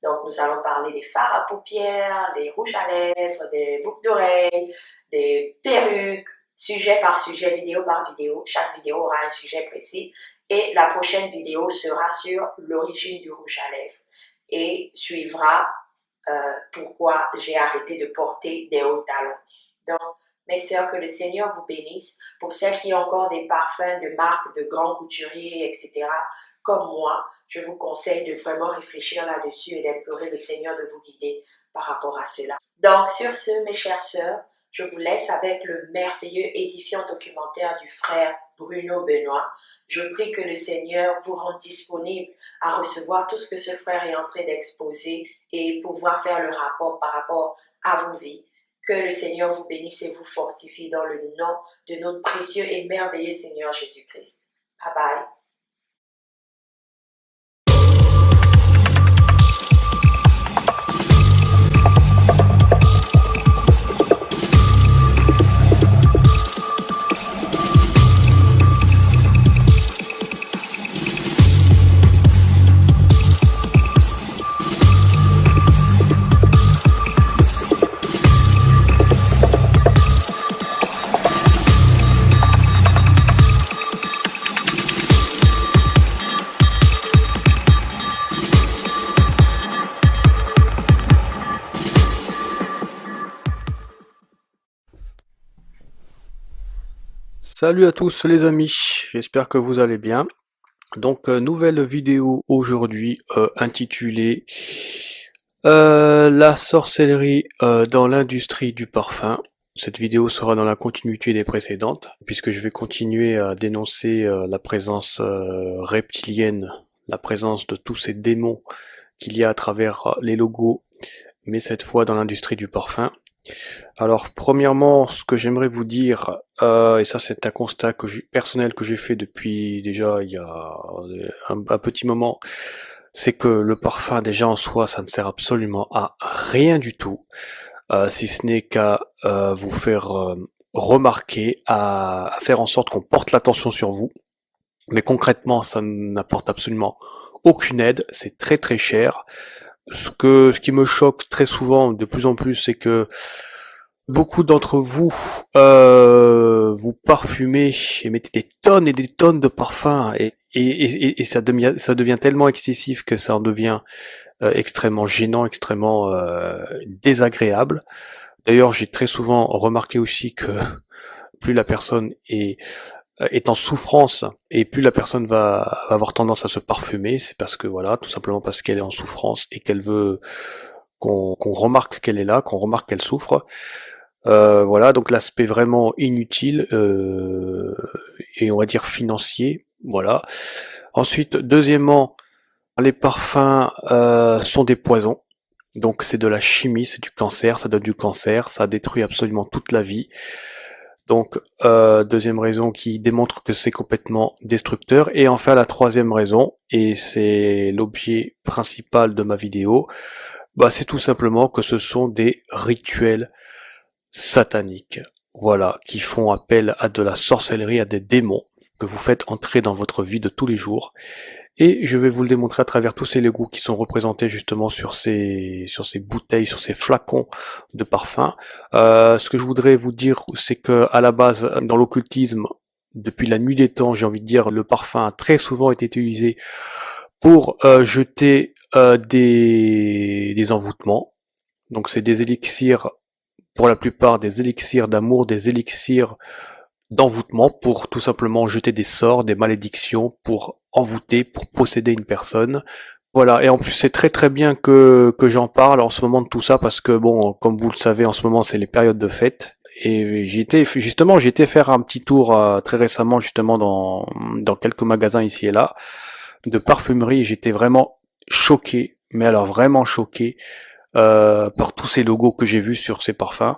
Donc, nous allons parler des fards à paupières, des rouges à lèvres, des boucles d'oreilles, des perruques, sujet par sujet, vidéo par vidéo. Chaque vidéo aura un sujet précis. Et la prochaine vidéo sera sur l'origine du rouge à lèvres. Et suivra pourquoi j'ai arrêté de porter des hauts talons. Donc, mes sœurs, que le Seigneur vous bénisse. Pour celles qui ont encore des parfums de marques de grands couturiers, etc., comme moi, je vous conseille de vraiment réfléchir là-dessus et d'implorer le Seigneur de vous guider par rapport à cela. Donc, sur ce, mes chères sœurs, je vous laisse avec le merveilleux, édifiant documentaire du frère Bruno Benoît. Je prie que le Seigneur vous rende disponible à recevoir tout ce que ce frère est en train d'exposer et pouvoir faire le rapport par rapport à vos vies. Que le Seigneur vous bénisse et vous fortifie dans le nom de notre précieux et merveilleux Seigneur Jésus-Christ. Bye bye. Salut à tous les amis, j'espère que vous allez bien. Donc nouvelle vidéo aujourd'hui intitulée La sorcellerie dans l'industrie du parfum. Cette vidéo sera dans la continuité des précédentes, puisque je vais continuer à dénoncer la présence reptilienne, la présence de tous ces démons qu'il y a à travers les logos, mais cette fois dans l'industrie du parfum. Alors premièrement, ce que j'aimerais vous dire, et ça c'est un constat personnel que j'ai fait depuis déjà il y a un petit moment, c'est que le parfum déjà en soi ça ne sert absolument à rien du tout, si ce n'est qu'à vous faire remarquer, à faire en sorte qu'on porte l'attention sur vous, mais concrètement ça n'apporte absolument aucune aide, c'est très très cher. Ce qui me choque très souvent, de plus en plus, c'est que beaucoup d'entre vous, vous parfumez et mettez des tonnes et des tonnes de parfums et ça devient tellement excessif que ça en devient extrêmement gênant, extrêmement désagréable. D'ailleurs, j'ai très souvent remarqué aussi que plus la personne est est en souffrance, et plus la personne va avoir tendance à se parfumer, c'est parce que voilà, tout simplement parce qu'elle est en souffrance et qu'elle veut qu'on remarque qu'elle est là, qu'on remarque qu'elle souffre. Voilà, donc l'aspect vraiment inutile et on va dire financier, voilà. Ensuite, deuxièmement, les parfums sont des poisons. Donc c'est de la chimie, c'est du cancer, ça donne du cancer, ça détruit absolument toute la vie. Donc deuxième raison qui démontre que c'est complètement destructeur. Et enfin la troisième raison, et c'est l'objet principal de ma vidéo, bah c'est tout simplement que ce sont des rituels sataniques. Voilà, qui font appel à de la sorcellerie, à des démons que vous faites entrer dans votre vie de tous les jours. Et je vais vous le démontrer à travers tous ces logos qui sont représentés justement sur ces bouteilles, sur ces flacons de parfum. Ce que je voudrais vous dire, c'est que à la base, dans l'occultisme, depuis la nuit des temps, j'ai envie de dire, le parfum a très souvent été utilisé pour jeter des envoûtements. Donc c'est des élixirs, pour la plupart des élixirs d'amour, des élixirs d'envoûtement pour tout simplement jeter des sorts, des malédictions, pour envoûter, pour posséder une personne. Voilà, et en plus c'est très très bien que j'en parle en ce moment de tout ça parce que bon, comme vous le savez, en ce moment c'est les périodes de fête. Et j'ai été faire un petit tour très récemment justement dans quelques magasins ici et là de parfumerie et j'étais vraiment choqué, mais alors vraiment choqué par tous ces logos que j'ai vus sur ces parfums.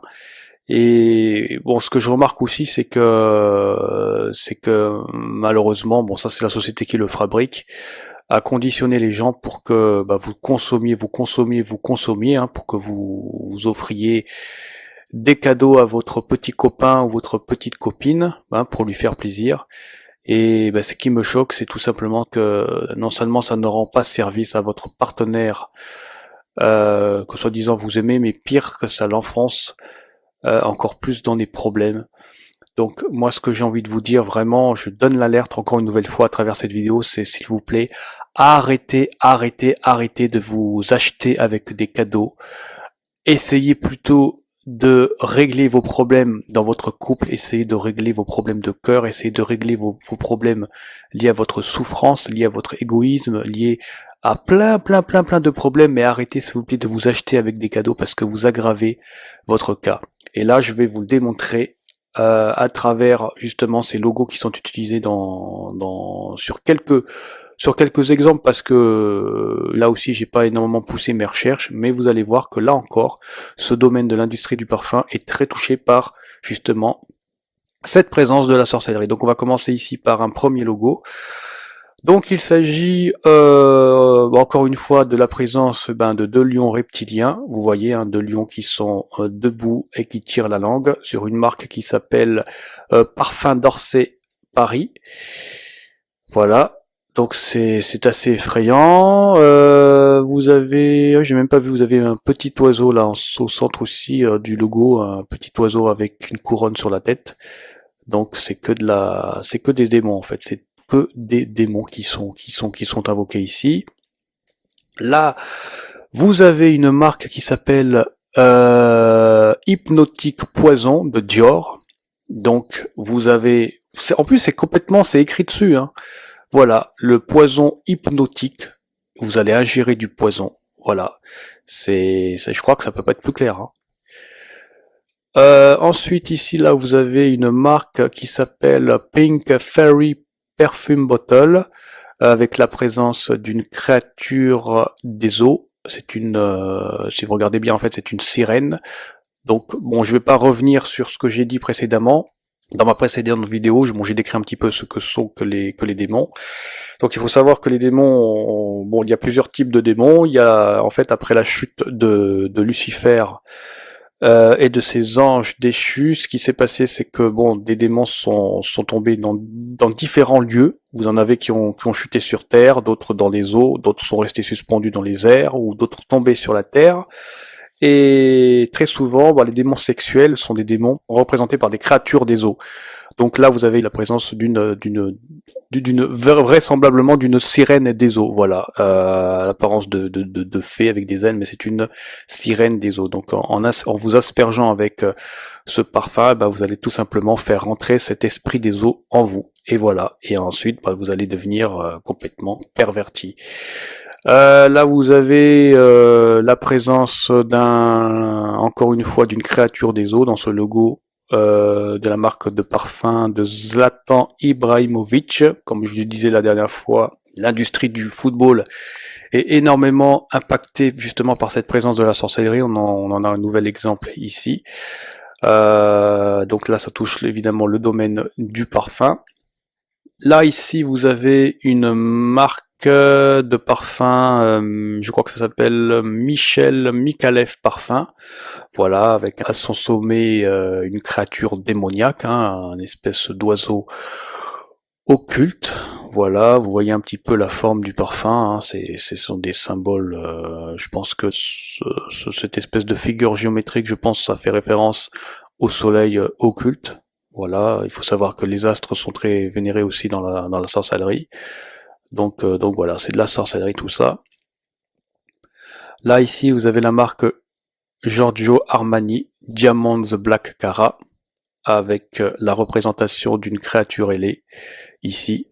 Et bon, ce que je remarque aussi, c'est que malheureusement, bon, ça c'est la société qui le fabrique, a conditionné les gens pour que bah, vous consommiez, hein, pour que vous offriez des cadeaux à votre petit copain ou votre petite copine, hein, pour lui faire plaisir. Et bah, ce qui me choque, c'est tout simplement que non seulement ça ne rend pas service à votre partenaire que soi-disant vous aimez, mais pire que ça l'enfonce encore plus dans des problèmes. Donc moi ce que j'ai envie de vous dire vraiment, je donne l'alerte encore une nouvelle fois à travers cette vidéo, c'est s'il vous plaît, arrêtez de vous acheter avec des cadeaux. Essayez plutôt de régler vos problèmes dans votre couple, essayez de régler vos problèmes de cœur, essayez de régler vos problèmes liés à votre souffrance, liés à votre égoïsme, liés à plein de problèmes, mais arrêtez s'il vous plaît de vous acheter avec des cadeaux parce que vous aggravez votre cas. Et là, je vais vous le démontrer à travers justement ces logos qui sont utilisés sur quelques exemples parce que là aussi j'ai pas énormément poussé mes recherches, mais vous allez voir que là encore, ce domaine de l'industrie du parfum est très touché par justement cette présence de la sorcellerie. Donc on va commencer ici par un premier logo. Donc il s'agit encore une fois de la présence de deux lions reptiliens. Vous voyez, hein, deux lions qui sont debout et qui tirent la langue sur une marque qui s'appelle Parfum d'Orsay Paris. Voilà. Donc c'est assez effrayant. Vous avez, j'ai même pas vu, vous avez un petit oiseau là au centre aussi du logo, un petit oiseau avec une couronne sur la tête. Donc c'est que des démons en fait. C'est que des démons qui sont invoqués ici. Là, vous avez une marque qui s'appelle Hypnotique Poison de Dior. Donc vous avez, en plus c'est écrit dessus, hein. Voilà, le poison hypnotique. Vous allez ingérer du poison. Voilà, je crois que ça peut pas être plus clair, hein. Ensuite, ici, là, vous avez une marque qui s'appelle Pink Fairy Perfume Bottle, avec la présence d'une créature des eaux. C'est si vous regardez bien, en fait, c'est une sirène. Donc, bon, je vais pas revenir sur ce que j'ai dit précédemment. Dans ma précédente vidéo, j'ai décrit un petit peu ce que sont que les démons. Donc, il faut savoir que les démons, bon, il y a plusieurs types de démons. Il y a, en fait, après la chute de Lucifer, et de ces anges déchus, ce qui s'est passé, c'est que bon, des démons sont tombés dans différents lieux. Vous en avez qui ont chuté sur terre, d'autres dans les eaux, d'autres sont restés suspendus dans les airs, ou d'autres tombés sur la terre. Et très souvent, les démons sexuels sont des démons représentés par des créatures des eaux. Donc là, vous avez la présence vraisemblablement d'une sirène des eaux, voilà, l'apparence de fée avec des ailes, mais c'est une sirène des eaux. Donc en vous aspergeant avec ce parfum, vous allez tout simplement faire rentrer cet esprit des eaux en vous. Et voilà. Et ensuite, vous allez devenir complètement perverti. Là, vous avez la présence encore une fois, d'une créature des eaux dans ce logo de la marque de parfum de Zlatan Ibrahimovic. Comme je le disais la dernière fois, l'industrie du football est énormément impactée justement par cette présence de la sorcellerie. On en a un nouvel exemple ici. Donc là, ça touche évidemment le domaine du parfum. Là, ici, vous avez une marque de parfum, je crois que ça s'appelle Michel Micallef Parfum. Voilà, avec à son sommet une créature démoniaque, un espèce d'oiseau occulte. Voilà, vous voyez un petit peu la forme du parfum, ce sont des symboles, je pense que cette espèce de figure géométrique, je pense ça fait référence au soleil occulte. Voilà, il faut savoir que les astres sont très vénérés aussi dans la sorcellerie. Donc voilà, c'est de la sorcellerie tout ça. Là ici, vous avez la marque Giorgio Armani Diamond the Black Cara avec la représentation d'une créature ailée ici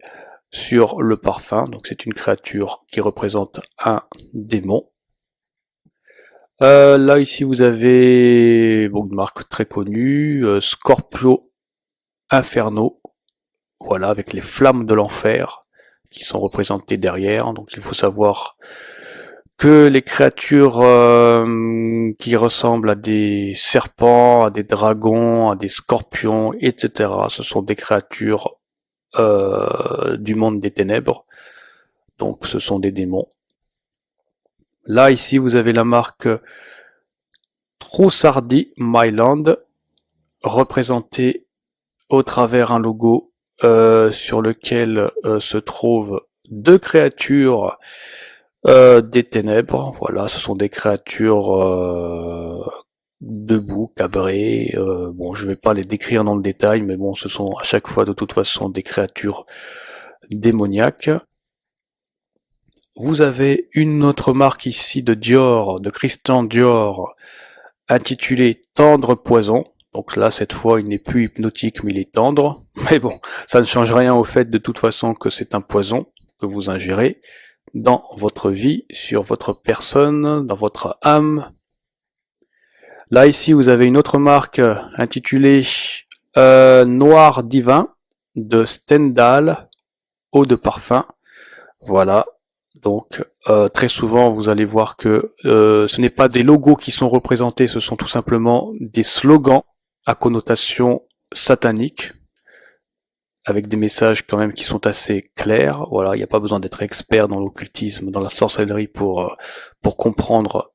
sur le parfum. Donc c'est une créature qui représente un démon. Là ici vous avez une marque très connue, Scorpio Inferno, voilà, avec les flammes de l'enfer qui sont représentées derrière. Donc il faut savoir que les créatures qui ressemblent à des serpents, à des dragons, à des scorpions, etc., ce sont des créatures du monde des ténèbres. Donc ce sont des démons. Là ici vous avez la marque Troussardi Myland, représentée au travers un logo sur lequel se trouvent deux créatures des ténèbres. Voilà, ce sont des créatures debout, cabrées. Bon, je vais pas les décrire dans le détail, mais bon, ce sont à chaque fois de toute façon des créatures démoniaques. Vous avez une autre marque ici de Dior, de Christian Dior, intitulée Tendre Poison. Donc là, cette fois, il n'est plus hypnotique, mais il est tendre. Mais bon, ça ne change rien au fait de toute façon que c'est un poison que vous ingérez dans votre vie, sur votre personne, dans votre âme. Là, ici, vous avez une autre marque intitulée Noir Divin de Stendhal, eau de parfum. Voilà. Donc très souvent vous allez voir que ce n'est pas des logos qui sont représentés, ce sont tout simplement des slogans à connotation satanique, avec des messages quand même qui sont assez clairs. Voilà, il n'y a pas besoin d'être expert dans l'occultisme, dans la sorcellerie pour comprendre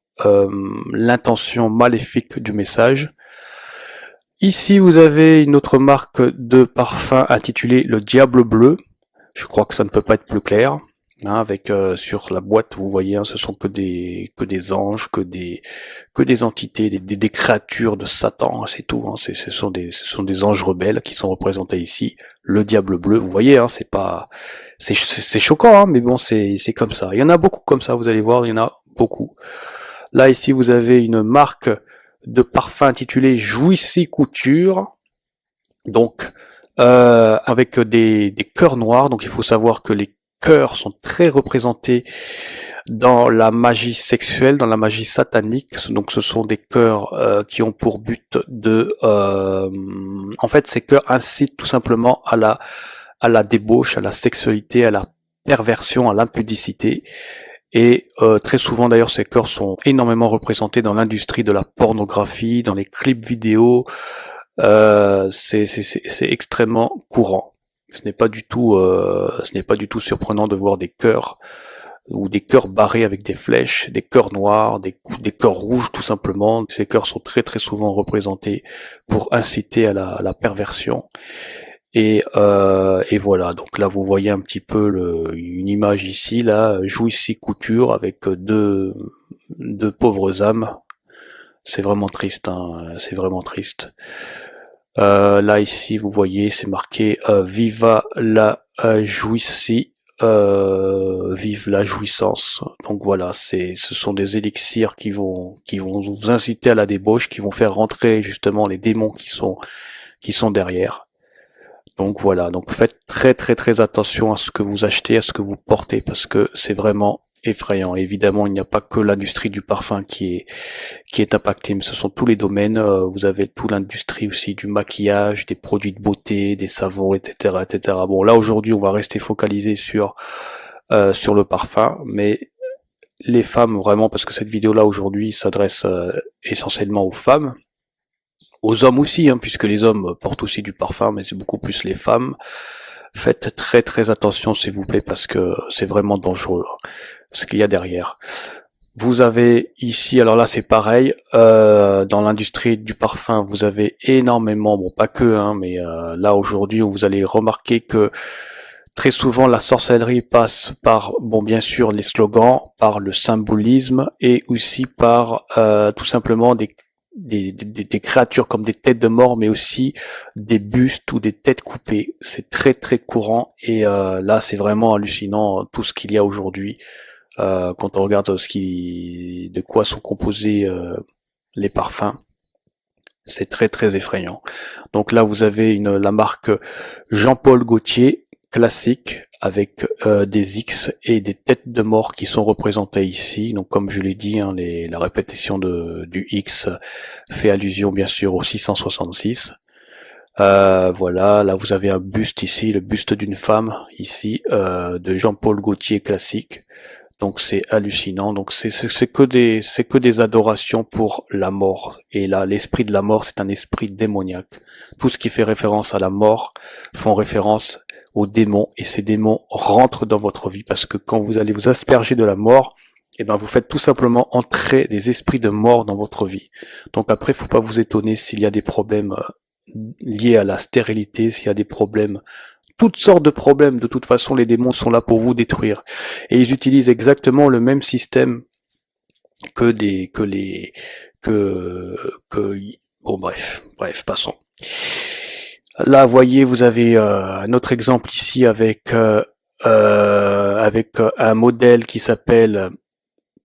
l'intention maléfique du message. Ici vous avez une autre marque de parfum intitulée Le Diable Bleu. Je crois que ça ne peut pas être plus clair. Avec sur la boîte, vous voyez, ce sont que des anges, que des entités, des créatures de Satan, c'est tout. Ce sont des anges rebelles qui sont représentés ici. Le diable bleu, vous voyez, c'est choquant, mais bon, c'est comme ça. Il y en a beaucoup comme ça, vous allez voir, il y en a beaucoup. Là ici, vous avez une marque de parfum intitulée Jouissy Couture, donc avec des cœurs noirs. Donc il faut savoir que les cœurs sont très représentés dans la magie sexuelle, dans la magie satanique. Donc ce sont des cœurs qui ont pour but de... en fait, ces cœurs incitent tout simplement à la débauche, à la sexualité, à la perversion, à l'impudicité. Et très souvent d'ailleurs, ces cœurs sont énormément représentés dans l'industrie de la pornographie, dans les clips vidéo. C'est extrêmement courant. Ce n'est pas du tout surprenant de voir des cœurs ou des cœurs barrés avec des flèches, des cœurs noirs, des cœurs rouges tout simplement. Ces cœurs sont très très souvent représentés pour inciter à la perversion. Et voilà. Donc là, vous voyez un petit peu une image ici, là, Jouissy Couture avec deux pauvres âmes. C'est vraiment triste, c'est vraiment triste. Là ici vous voyez c'est marqué Viva la Jouissy, vive la jouissance. Donc voilà, ce sont des élixirs qui vont vous inciter à la débauche, qui vont faire rentrer justement les démons qui sont derrière. Donc voilà, donc faites très très très attention à ce que vous achetez, à ce que vous portez, parce que c'est vraiment effrayant. Évidemment, il n'y a pas que l'industrie du parfum qui est impactée, mais ce sont tous les domaines. Vous avez toute l'industrie aussi du maquillage, des produits de beauté, des savons, etc., etc. Bon, là aujourd'hui, on va rester focalisé sur le parfum, mais les femmes vraiment, parce que cette vidéo-là aujourd'hui s'adresse essentiellement aux femmes. Aux hommes aussi, hein, puisque les hommes portent aussi du parfum, mais c'est beaucoup plus les femmes. Faites très très attention s'il vous plaît, parce que c'est vraiment dangereux ce qu'il y a derrière. Vous avez ici, alors là c'est pareil, dans l'industrie du parfum, vous avez énormément, bon pas que, hein, mais là aujourd'hui vous allez remarquer que très souvent la sorcellerie passe par, bon bien sûr les slogans, par le symbolisme et aussi par tout simplement des créatures comme des têtes de mort, mais aussi des bustes ou des têtes coupées. C'est très très courant et là c'est vraiment hallucinant tout ce qu'il y a aujourd'hui. Quand on regarde de quoi sont composés les parfums, c'est très très effrayant. Donc là vous avez la marque Jean-Paul Gaultier classique avec des X et des têtes de mort qui sont représentées ici. Donc comme je l'ai dit, hein, la répétition du X fait allusion bien sûr au 666. Voilà, là vous avez un buste ici, le buste d'une femme ici, de Jean-Paul Gaultier classique. Donc c'est hallucinant. Donc c'est que des adorations pour la mort. Et là, l'esprit de la mort, c'est un esprit démoniaque. Tout ce qui fait référence à la mort font référence aux démons. Et ces démons rentrent dans votre vie parce que quand vous allez vous asperger de la mort, eh ben vous faites tout simplement entrer des esprits de mort dans votre vie. Donc après, faut pas vous étonner s'il y a des problèmes liés à la stérilité, s'il y a des problèmes, toutes sortes de problèmes. De toute façon, les démons sont là pour vous détruire. Et ils utilisent exactement le même système bon bref, passons. Là, voyez, vous avez un autre exemple ici avec un modèle qui s'appelle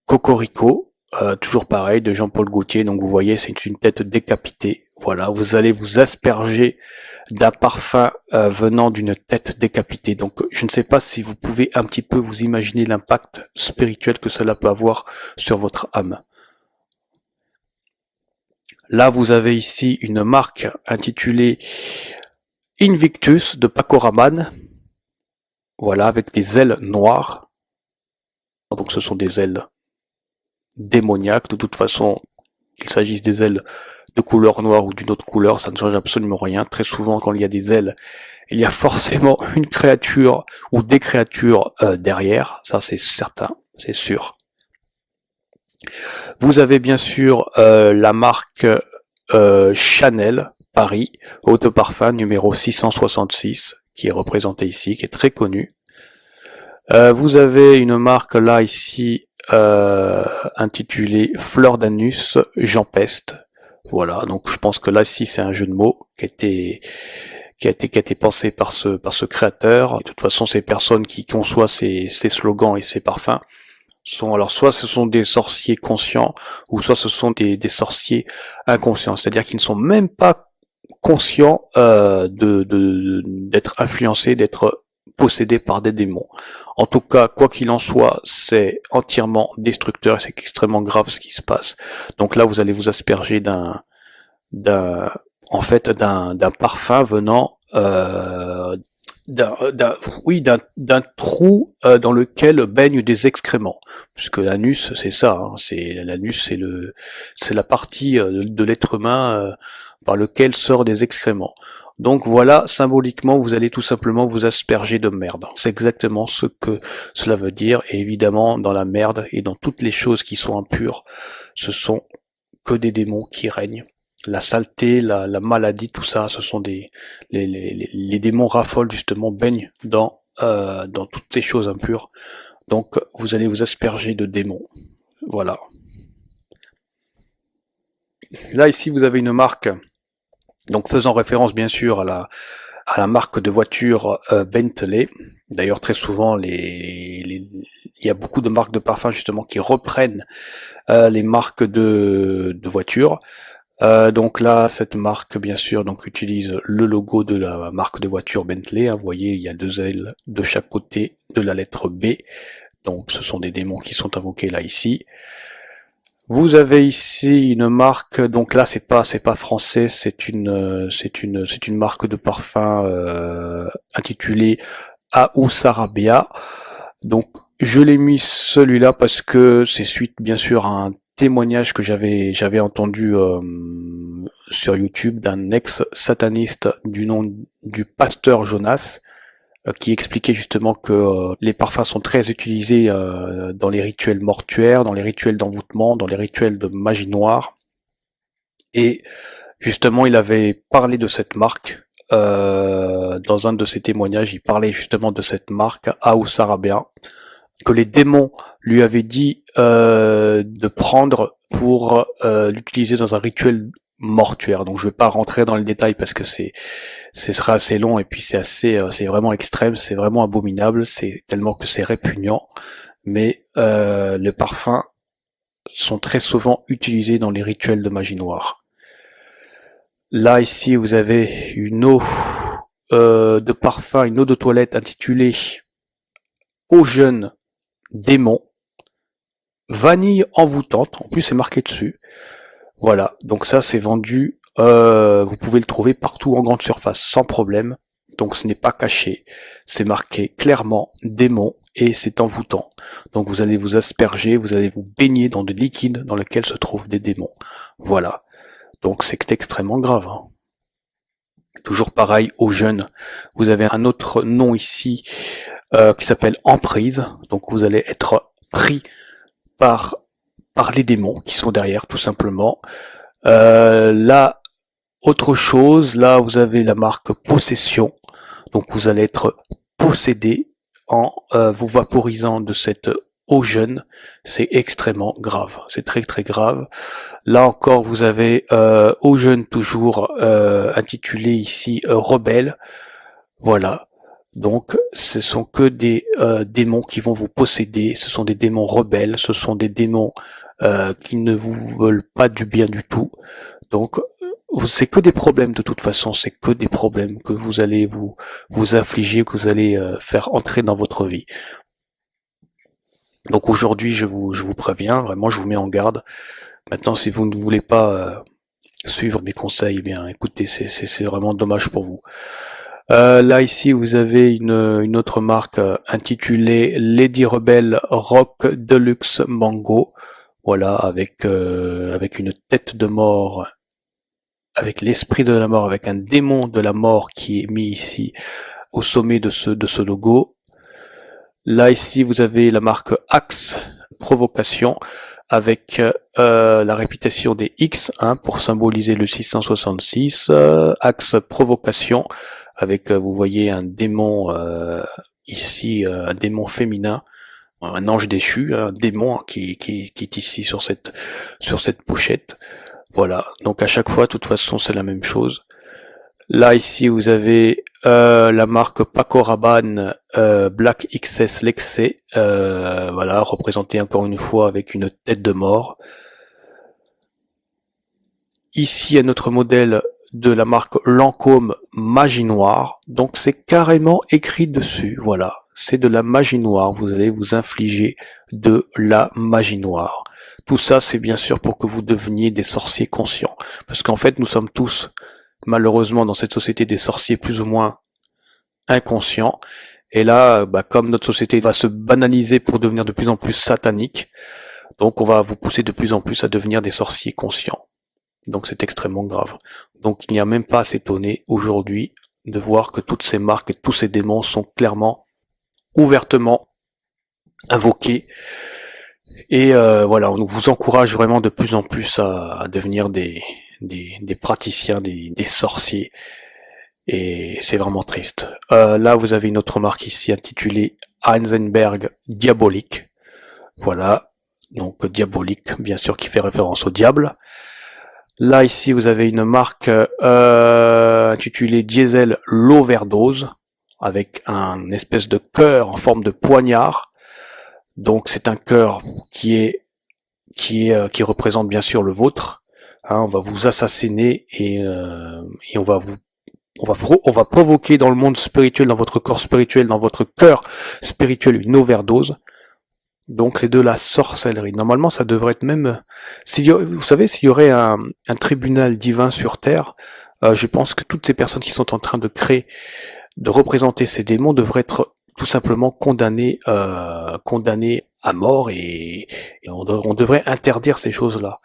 Cocorico, toujours pareil, de Jean-Paul Gaultier. Donc vous voyez, c'est une tête décapitée. Voilà, vous allez vous asperger d'un parfum venant d'une tête décapitée. Donc je ne sais pas si vous pouvez un petit peu vous imaginer l'impact spirituel que cela peut avoir sur votre âme. Là, vous avez ici une marque intitulée Invictus de Paco Rabanne. Voilà, avec des ailes noires. Donc ce sont des ailes démoniaques. De toute façon, qu'il s'agisse des ailes de couleur noire ou d'une autre couleur, ça ne change absolument rien. Très souvent, quand il y a des ailes, il y a forcément une créature ou des créatures derrière. Ça, c'est certain, c'est sûr. Vous avez bien sûr la marque Chanel Paris, eau de parfum numéro 666, qui est représentée ici, qui est très connue. Vous avez une marque là, ici, intitulée Fleur d'Anus Jean Peste. Voilà, donc je pense que là, ici, c'est un jeu de mots qui a été pensé par ce créateur. De toute façon, ces personnes qui conçoivent ces slogans et ces parfums alors soit ce sont des sorciers conscients, ou soit ce sont des sorciers inconscients, c'est-à-dire qu'ils ne sont même pas conscients d'être influencés, d'être possédés par des démons. En tout cas, quoi qu'il en soit, c'est entièrement destructeur et c'est extrêmement grave ce qui se passe. Donc là, vous allez vous asperger d'un parfum venant d'un trou dans lequel baignent des excréments, puisque l'anus c'est ça, hein, l'anus c'est la partie de l'être humain par lequel sort des excréments. Donc voilà, symboliquement, vous allez tout simplement vous asperger de merde. C'est exactement ce que cela veut dire, et évidemment, dans la merde et dans toutes les choses qui sont impures, ce sont que des démons qui règnent. La saleté, la maladie, tout ça, ce sont les démons raffolent justement, baignent dans toutes ces choses impures. Donc vous allez vous asperger de démons. Voilà. Là ici vous avez une marque, donc faisant référence bien sûr à la marque de voiture Bentley. D'ailleurs, très souvent, il y a beaucoup de marques de parfums justement qui reprennent les marques de voitures. Donc là, cette marque, bien sûr, donc utilise le logo de la marque de voiture Bentley. Vous voyez, il y a 2 ailes de chaque côté de la lettre B. Donc, ce sont des démons qui sont invoqués là ici. Vous avez ici une marque, donc là c'est pas français, c'est une marque de parfum intitulée Aou Sarabia. Donc je l'ai mis celui-là parce que c'est suite bien sûr à un témoignage que j'avais entendu sur YouTube d'un ex-sataniste du nom du pasteur Jonas, qui expliquait justement que les parfums sont très utilisés dans les rituels mortuaires, dans les rituels d'envoûtement, dans les rituels de magie noire. Et justement, il avait parlé de cette marque. Dans un de ses témoignages, il parlait justement de cette marque, Aou Sarabia, que les démons lui avaient dit de prendre pour l'utiliser dans un rituel mortuaire. Donc je vais pas rentrer dans les détails parce que ce serait assez long et puis c'est vraiment extrême, c'est vraiment abominable, c'est tellement que c'est répugnant. Mais les parfums sont très souvent utilisés dans les rituels de magie noire. Là ici vous avez une eau de parfum, une eau de toilette intitulée Eau jeune démon, vanille envoûtante, en plus c'est marqué dessus. Voilà, donc ça c'est vendu, vous pouvez le trouver partout en grande surface sans problème, donc ce n'est pas caché, c'est marqué clairement démon et c'est envoûtant. Donc vous allez vous asperger, vous allez vous baigner dans des liquides dans lesquels se trouvent des démons. Voilà, donc c'est extrêmement grave. Hein. Toujours pareil aux jeunes, vous avez un autre nom ici qui s'appelle emprise, donc vous allez être pris par les démons qui sont derrière tout simplement. Là, autre chose, là vous avez la marque possession, donc vous allez être possédé en vous vaporisant de cette eau jeune, c'est extrêmement grave, c'est très très grave. Là encore vous avez eau jeune toujours intitulé ici rebelle, voilà. Donc ce sont que des démons qui vont vous posséder, ce sont des démons rebelles, ce sont des démons qui ne vous veulent pas du bien du tout. Donc c'est que des problèmes de toute façon, c'est que des problèmes que vous allez vous infliger, que vous allez faire entrer dans votre vie. Donc aujourd'hui je vous préviens, vraiment je vous mets en garde. Maintenant si vous ne voulez pas suivre mes conseils, eh bien écoutez, c'est vraiment dommage pour vous. Là ici vous avez une autre marque intitulée Lady Rebel Rock Deluxe Mango, voilà, avec une tête de mort, avec l'esprit de la mort, avec un démon de la mort qui est mis ici au sommet de ce logo. Là ici vous avez la marque Axe Provocation avec la réputation des X, hein, pour symboliser le 666, Axe Provocation, avec vous voyez un démon ici, un démon féminin, un ange déchu, un démon qui est ici sur cette pochette. Voilà, donc à chaque fois, de toute façon, c'est la même chose. Là ici, vous avez la marque Paco Rabanne Black XS Lexé, voilà, représenté encore une fois avec une tête de mort. Ici, un autre modèle de la marque Lancôme Magie Noire, donc c'est carrément écrit dessus, voilà, c'est de la magie noire, vous allez vous infliger de la magie noire. Tout ça, c'est bien sûr pour que vous deveniez des sorciers conscients, parce qu'en fait, nous sommes tous, malheureusement, dans cette société des sorciers plus ou moins inconscients, et là, comme notre société va se banaliser pour devenir de plus en plus satanique, donc on va vous pousser de plus en plus à devenir des sorciers conscients. Donc c'est extrêmement grave. Donc il n'y a même pas à s'étonner aujourd'hui de voir que toutes ces marques et tous ces démons sont clairement, ouvertement invoqués. Et voilà, on vous encourage vraiment de plus en plus à devenir des praticiens, des sorciers. Et c'est vraiment triste. Là vous avez une autre marque ici intitulée Heisenberg Diabolique. Voilà, donc diabolique, bien sûr qui fait référence au diable. Là, ici, vous avez une marque intitulée Diesel l'Overdose, avec un espèce de cœur en forme de poignard. Donc, c'est un cœur qui représente bien sûr le vôtre. Hein, on va vous assassiner et on va provoquer dans le monde spirituel, dans votre corps spirituel, dans votre cœur spirituel, une overdose. Donc c'est de la sorcellerie. Normalement, ça devrait être même... vous savez, s'il y aurait un tribunal divin sur Terre, je pense que toutes ces personnes qui sont en train de créer, de représenter ces démons devraient être tout simplement condamnées à mort et on devrait interdire ces choses-là.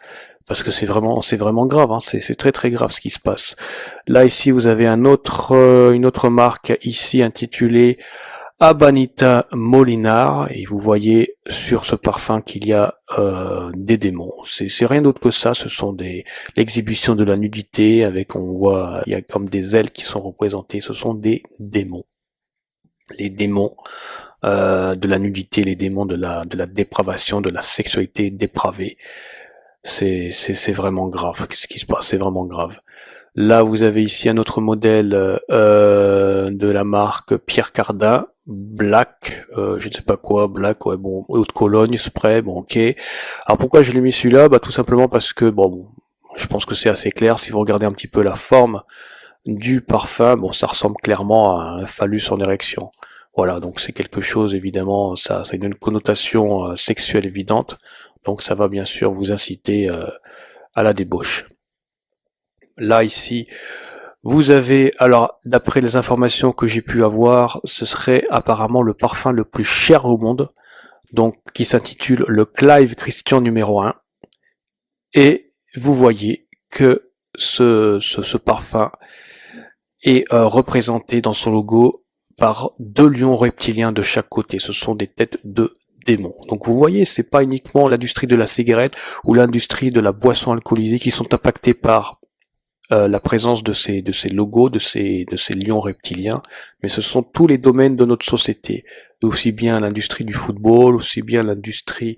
Parce que c'est vraiment grave, hein. C'est très très grave ce qui se passe. Là ici vous avez une autre marque ici intitulée Amanita Molinar et vous voyez sur ce parfum qu'il y a des démons. C'est rien d'autre que ça. Ce sont l'exhibition de la nudité avec on voit il y a comme des ailes qui sont représentées. Ce sont des démons. Les démons de la nudité, les démons de la dépravation, de la sexualité dépravée. C'est vraiment grave. Qu'est-ce qui se passe? C'est vraiment grave. Là, vous avez ici un autre modèle de la marque Pierre Cardin, Black, je ne sais pas quoi, Black, ouais, bon, eau de Cologne, spray, bon, ok. Alors pourquoi je l'ai mis celui-là? Bah tout simplement parce que, bon, je pense que c'est assez clair. Si vous regardez un petit peu la forme du parfum, bon, ça ressemble clairement à un phallus en érection. Voilà, donc c'est quelque chose, évidemment, ça a une connotation sexuelle évidente. Donc ça va bien sûr vous inciter à la débauche. Là, ici, vous avez, alors, d'après les informations que j'ai pu avoir, ce serait apparemment le parfum le plus cher au monde, donc qui s'intitule le Clive Christian numéro 1. Et vous voyez que ce parfum est représenté dans son logo par 2 lions reptiliens de chaque côté. Ce sont des têtes de démons. Donc vous voyez, c'est pas uniquement l'industrie de la cigarette ou l'industrie de la boisson alcoolisée qui sont impactés par la présence de ces logos, de ces lions reptiliens, mais ce sont tous les domaines de notre société, aussi bien l'industrie du football, aussi bien l'industrie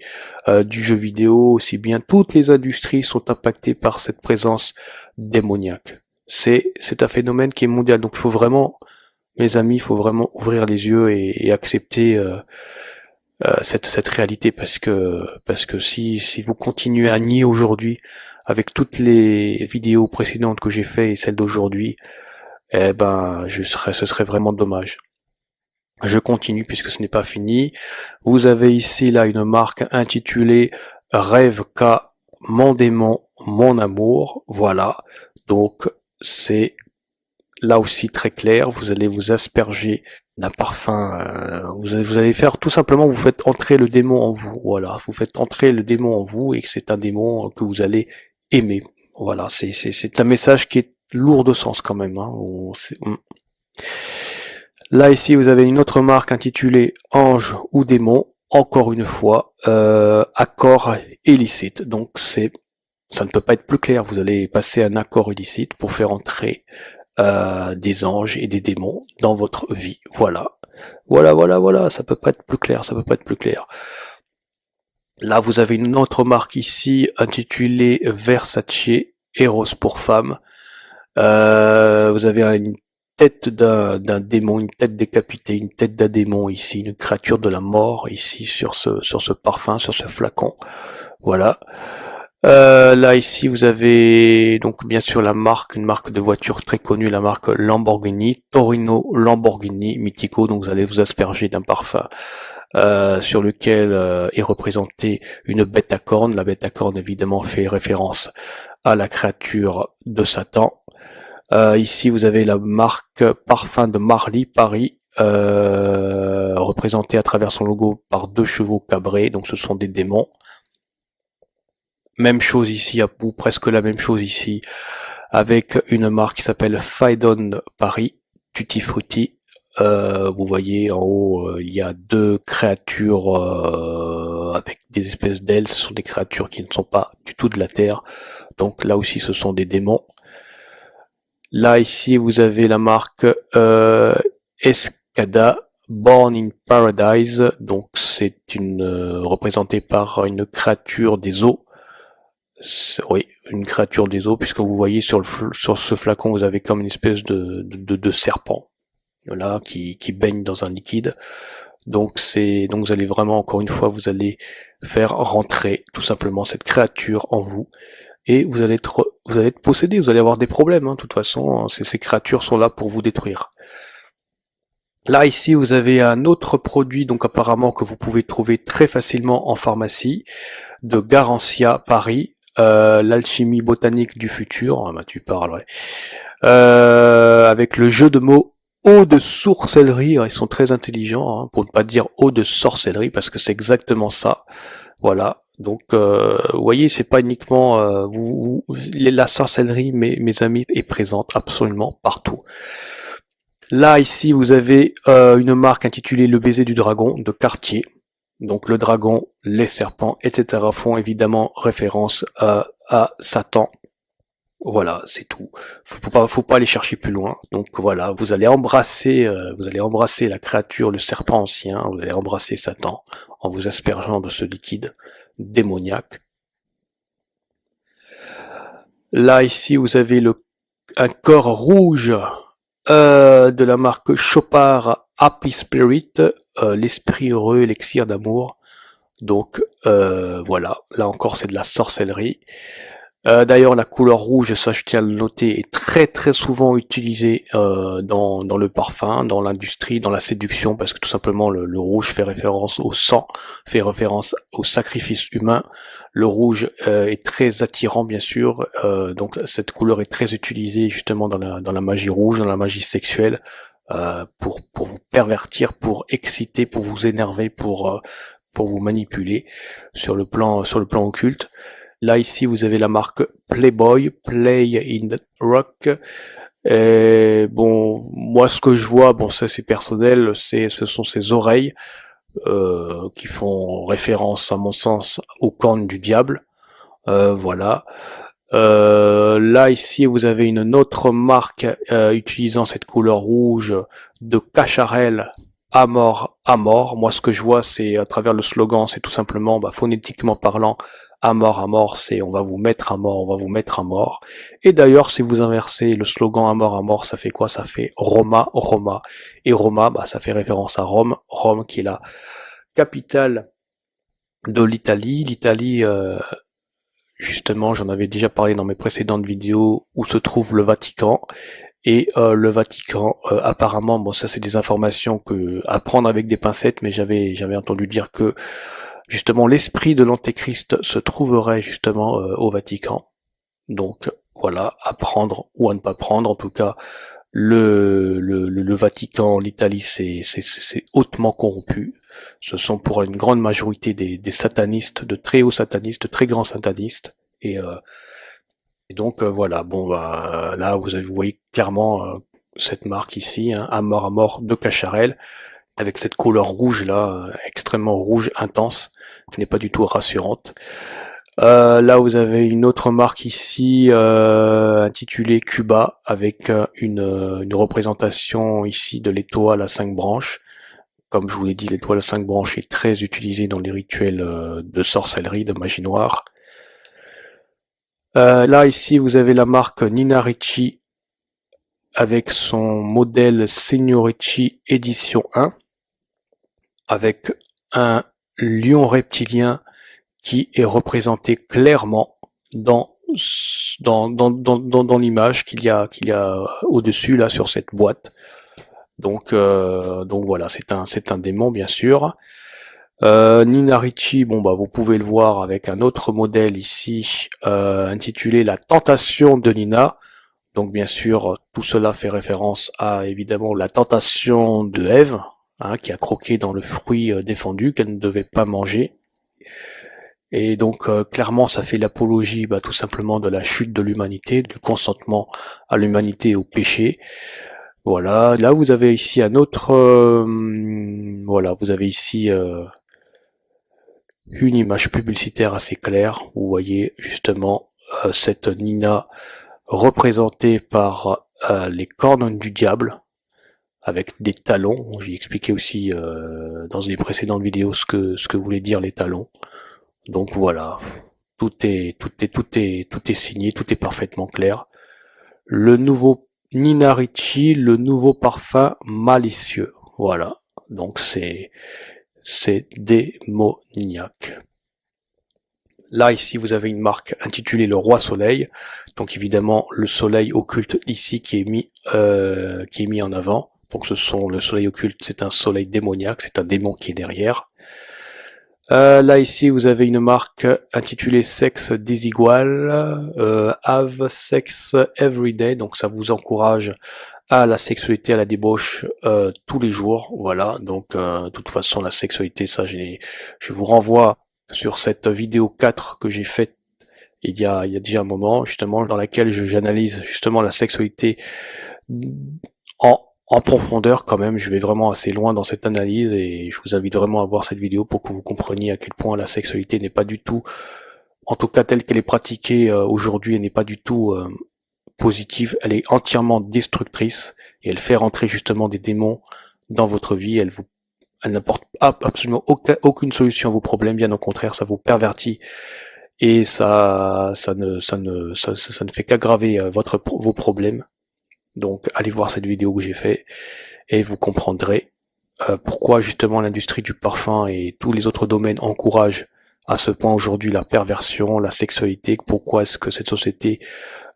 du jeu vidéo, aussi bien toutes les industries sont impactées par cette présence démoniaque. C'est un phénomène qui est mondial, donc il faut vraiment, mes amis, il faut vraiment ouvrir les yeux et accepter cette réalité parce que si vous continuez à nier aujourd'hui avec toutes les vidéos précédentes que j'ai fait et celles d'aujourd'hui, eh ben ce serait vraiment dommage. Je continue puisque ce n'est pas fini. Vous avez ici là une marque intitulée Rêve K, mon démon, mon amour. Voilà. Donc c'est là aussi très clair, vous allez vous asperger d'un parfum, vous allez faire tout simplement, vous faites entrer le démon en vous, voilà, vous faites entrer le démon en vous et que c'est un démon que vous allez aimer, voilà, c'est un message qui est lourd de sens quand même, hein. Là ici vous avez une autre marque intitulée Ange ou démon, encore une fois, accord illicite, donc ça ne peut pas être plus clair, vous allez passer un accord illicite pour faire entrer des anges et des démons dans votre vie. Voilà. Voilà. Ça peut pas être plus clair, ça peut pas être plus clair. Là, vous avez une autre marque ici intitulée Versace Eros pour femmes. Vous avez une tête d'un démon, une tête décapitée, une tête d'un démon ici, une créature de la mort ici sur ce parfum, sur ce flacon. Voilà. Là ici vous avez donc bien sûr la marque, une marque de voiture très connue, la marque Lamborghini, Torino Lamborghini Mythico, donc vous allez vous asperger d'un parfum sur lequel est représentée une bête à cornes. La bête à cornes évidemment fait référence à la créature de Satan. Ici vous avez la marque Parfum de Marly Paris, représentée à travers son logo par 2 chevaux cabrés, donc ce sont des démons. Même chose ici, ou presque la même chose ici, avec une marque qui s'appelle Faidon Paris, Tutti Frutti. Vous voyez en haut, il y a 2 créatures avec des espèces d'ailes. Ce sont des créatures qui ne sont pas du tout de la terre. Donc là aussi, ce sont des démons. Là ici, vous avez la marque Escada, Born in Paradise. Donc c'est représentée par une créature des eaux. Oui, une créature des eaux, puisque vous voyez sur ce flacon, vous avez comme une espèce de serpent, là, qui baigne dans un liquide. Donc vous allez vraiment, encore une fois, vous allez faire rentrer tout simplement cette créature en vous, et vous allez être possédé, vous allez avoir des problèmes, hein, de toute façon, ces créatures sont là pour vous détruire. Là, ici, vous avez un autre produit, donc apparemment que vous pouvez trouver très facilement en pharmacie, de Garancia Paris, l'alchimie botanique du futur. Ah bah tu parles, ouais. Avec le jeu de mots eau de sorcellerie, ils sont très intelligents, hein, pour ne pas dire eau de sorcellerie, parce que c'est exactement ça. Voilà. Donc, vous voyez, c'est pas uniquement la sorcellerie, mes amis, est présente absolument partout. Là, ici, vous avez une marque intitulée Le Baiser du Dragon de Cartier. Donc le dragon, les serpents, etc. font évidemment référence à Satan. Voilà, c'est tout. Faut pas aller chercher plus loin. Donc voilà, vous allez embrasser la créature, le serpent ancien. Vous allez embrasser Satan en vous aspergeant de ce liquide démoniaque. Là ici, vous avez un corps rouge de la marque Chopard Happy Spirit, l'esprit heureux, l'élixir d'amour. Donc voilà, là encore c'est de la sorcellerie. D'ailleurs la couleur rouge, ça je tiens à le noter, est très très souvent utilisée dans le parfum, dans l'industrie, dans la séduction, parce que tout simplement le rouge fait référence au sang, fait référence au sacrifice humain. Le rouge est très attirant bien sûr, donc cette couleur est très utilisée justement dans la magie rouge, dans la magie sexuelle, pour vous pervertir, pour exciter, pour vous énerver, pour vous manipuler sur le plan occulte. Là ici vous avez la marque Playboy, Play in the Rock. Et bon, moi ce que je vois, bon ça c'est personnel, ce sont ses oreilles qui font référence à mon sens aux cornes du diable. Voilà. Là ici vous avez une autre marque utilisant cette couleur rouge de Cacharel à mort, à mort. Moi ce que je vois c'est à travers le slogan, c'est tout simplement phonétiquement parlant, à mort, c'est on va vous mettre à mort, on va vous mettre à mort. Et d'ailleurs si vous inversez le slogan à mort, ça fait quoi? Ça fait Roma, Roma. Et Roma, ça fait référence à Rome, Rome qui est la capitale de l'Italie. L'Italie, justement, j'en avais déjà parlé dans mes précédentes vidéos, où se trouve le Vatican. Et le Vatican, apparemment, bon ça c'est des informations à prendre avec des pincettes, mais j'avais entendu dire que justement l'esprit de l'Antéchrist se trouverait justement au Vatican. Donc voilà, à prendre ou à ne pas prendre. En tout cas, le Vatican, l'Italie, c'est hautement corrompu. Ce sont pour une grande majorité des satanistes, de très hauts satanistes, de très grands satanistes. Et donc voilà, là vous voyez clairement cette marque ici, hein, à mort de Cacharel, avec cette couleur rouge là, extrêmement rouge, intense, qui n'est pas du tout rassurante. Là vous avez une autre marque ici intitulée Cuba, avec une représentation ici de l'étoile à 5 branches. Comme je vous l'ai dit, l'étoile à 5 branches est très utilisée dans les rituels de sorcellerie, de magie noire. Là ici vous avez la marque Nina Ricci avec son modèle Signoricci édition 1, avec un lion reptilien qui est représenté clairement dans l'image qu'il y a au-dessus là sur cette boîte. Donc voilà, c'est un démon bien sûr. Nina Ricci, vous pouvez le voir avec un autre modèle ici intitulé La Tentation de Nina. Donc bien sûr, tout cela fait référence à évidemment la tentation de Ève, hein, qui a croqué dans le fruit défendu qu'elle ne devait pas manger. Et donc clairement ça fait l'apologie tout simplement de la chute de l'humanité, du consentement à l'humanité et au péché. Voilà, là vous avez ici un autre voilà, vous avez ici une image publicitaire assez claire. Vous voyez justement cette Nina représentée par les cornes du diable avec des talons. J'ai expliqué aussi dans les précédentes vidéos ce que voulaient dire les talons. Donc voilà, tout est signé, tout est parfaitement clair. Le nouveau Nina Ricci, le nouveau parfum malicieux. Voilà. Donc c'est démoniaque. Là, ici, vous avez une marque intitulée Le Roi Soleil. Donc, évidemment, le soleil occulte ici qui est mis en avant. Donc, le soleil occulte, c'est un soleil démoniaque, c'est un démon qui est derrière. Là, ici, vous avez une marque intitulée Sexe Desigual, Have Sex Everyday. Donc, ça vous encourage à la sexualité, à la débauche tous les jours. Voilà. Donc, de toute façon, la sexualité, ça, je vous renvoie sur cette vidéo 4 que j'ai faite il y a déjà un moment, justement, dans laquelle j'analyse justement la sexualité en profondeur quand même. Je vais vraiment assez loin dans cette analyse et je vous invite vraiment à voir cette vidéo pour que vous compreniez à quel point la sexualité n'est pas du tout, en tout cas telle qu'elle est pratiquée aujourd'hui, elle n'est pas du tout positive, elle est entièrement destructrice et elle fait rentrer justement des démons dans votre vie, elle n'apporte absolument aucune solution à vos problèmes, bien au contraire, ça vous pervertit et ça ne fait qu'aggraver vos problèmes. Donc allez voir cette vidéo que j'ai fait et vous comprendrez pourquoi justement l'industrie du parfum et tous les autres domaines encouragent à ce point aujourd'hui la perversion, la sexualité, pourquoi est-ce que cette société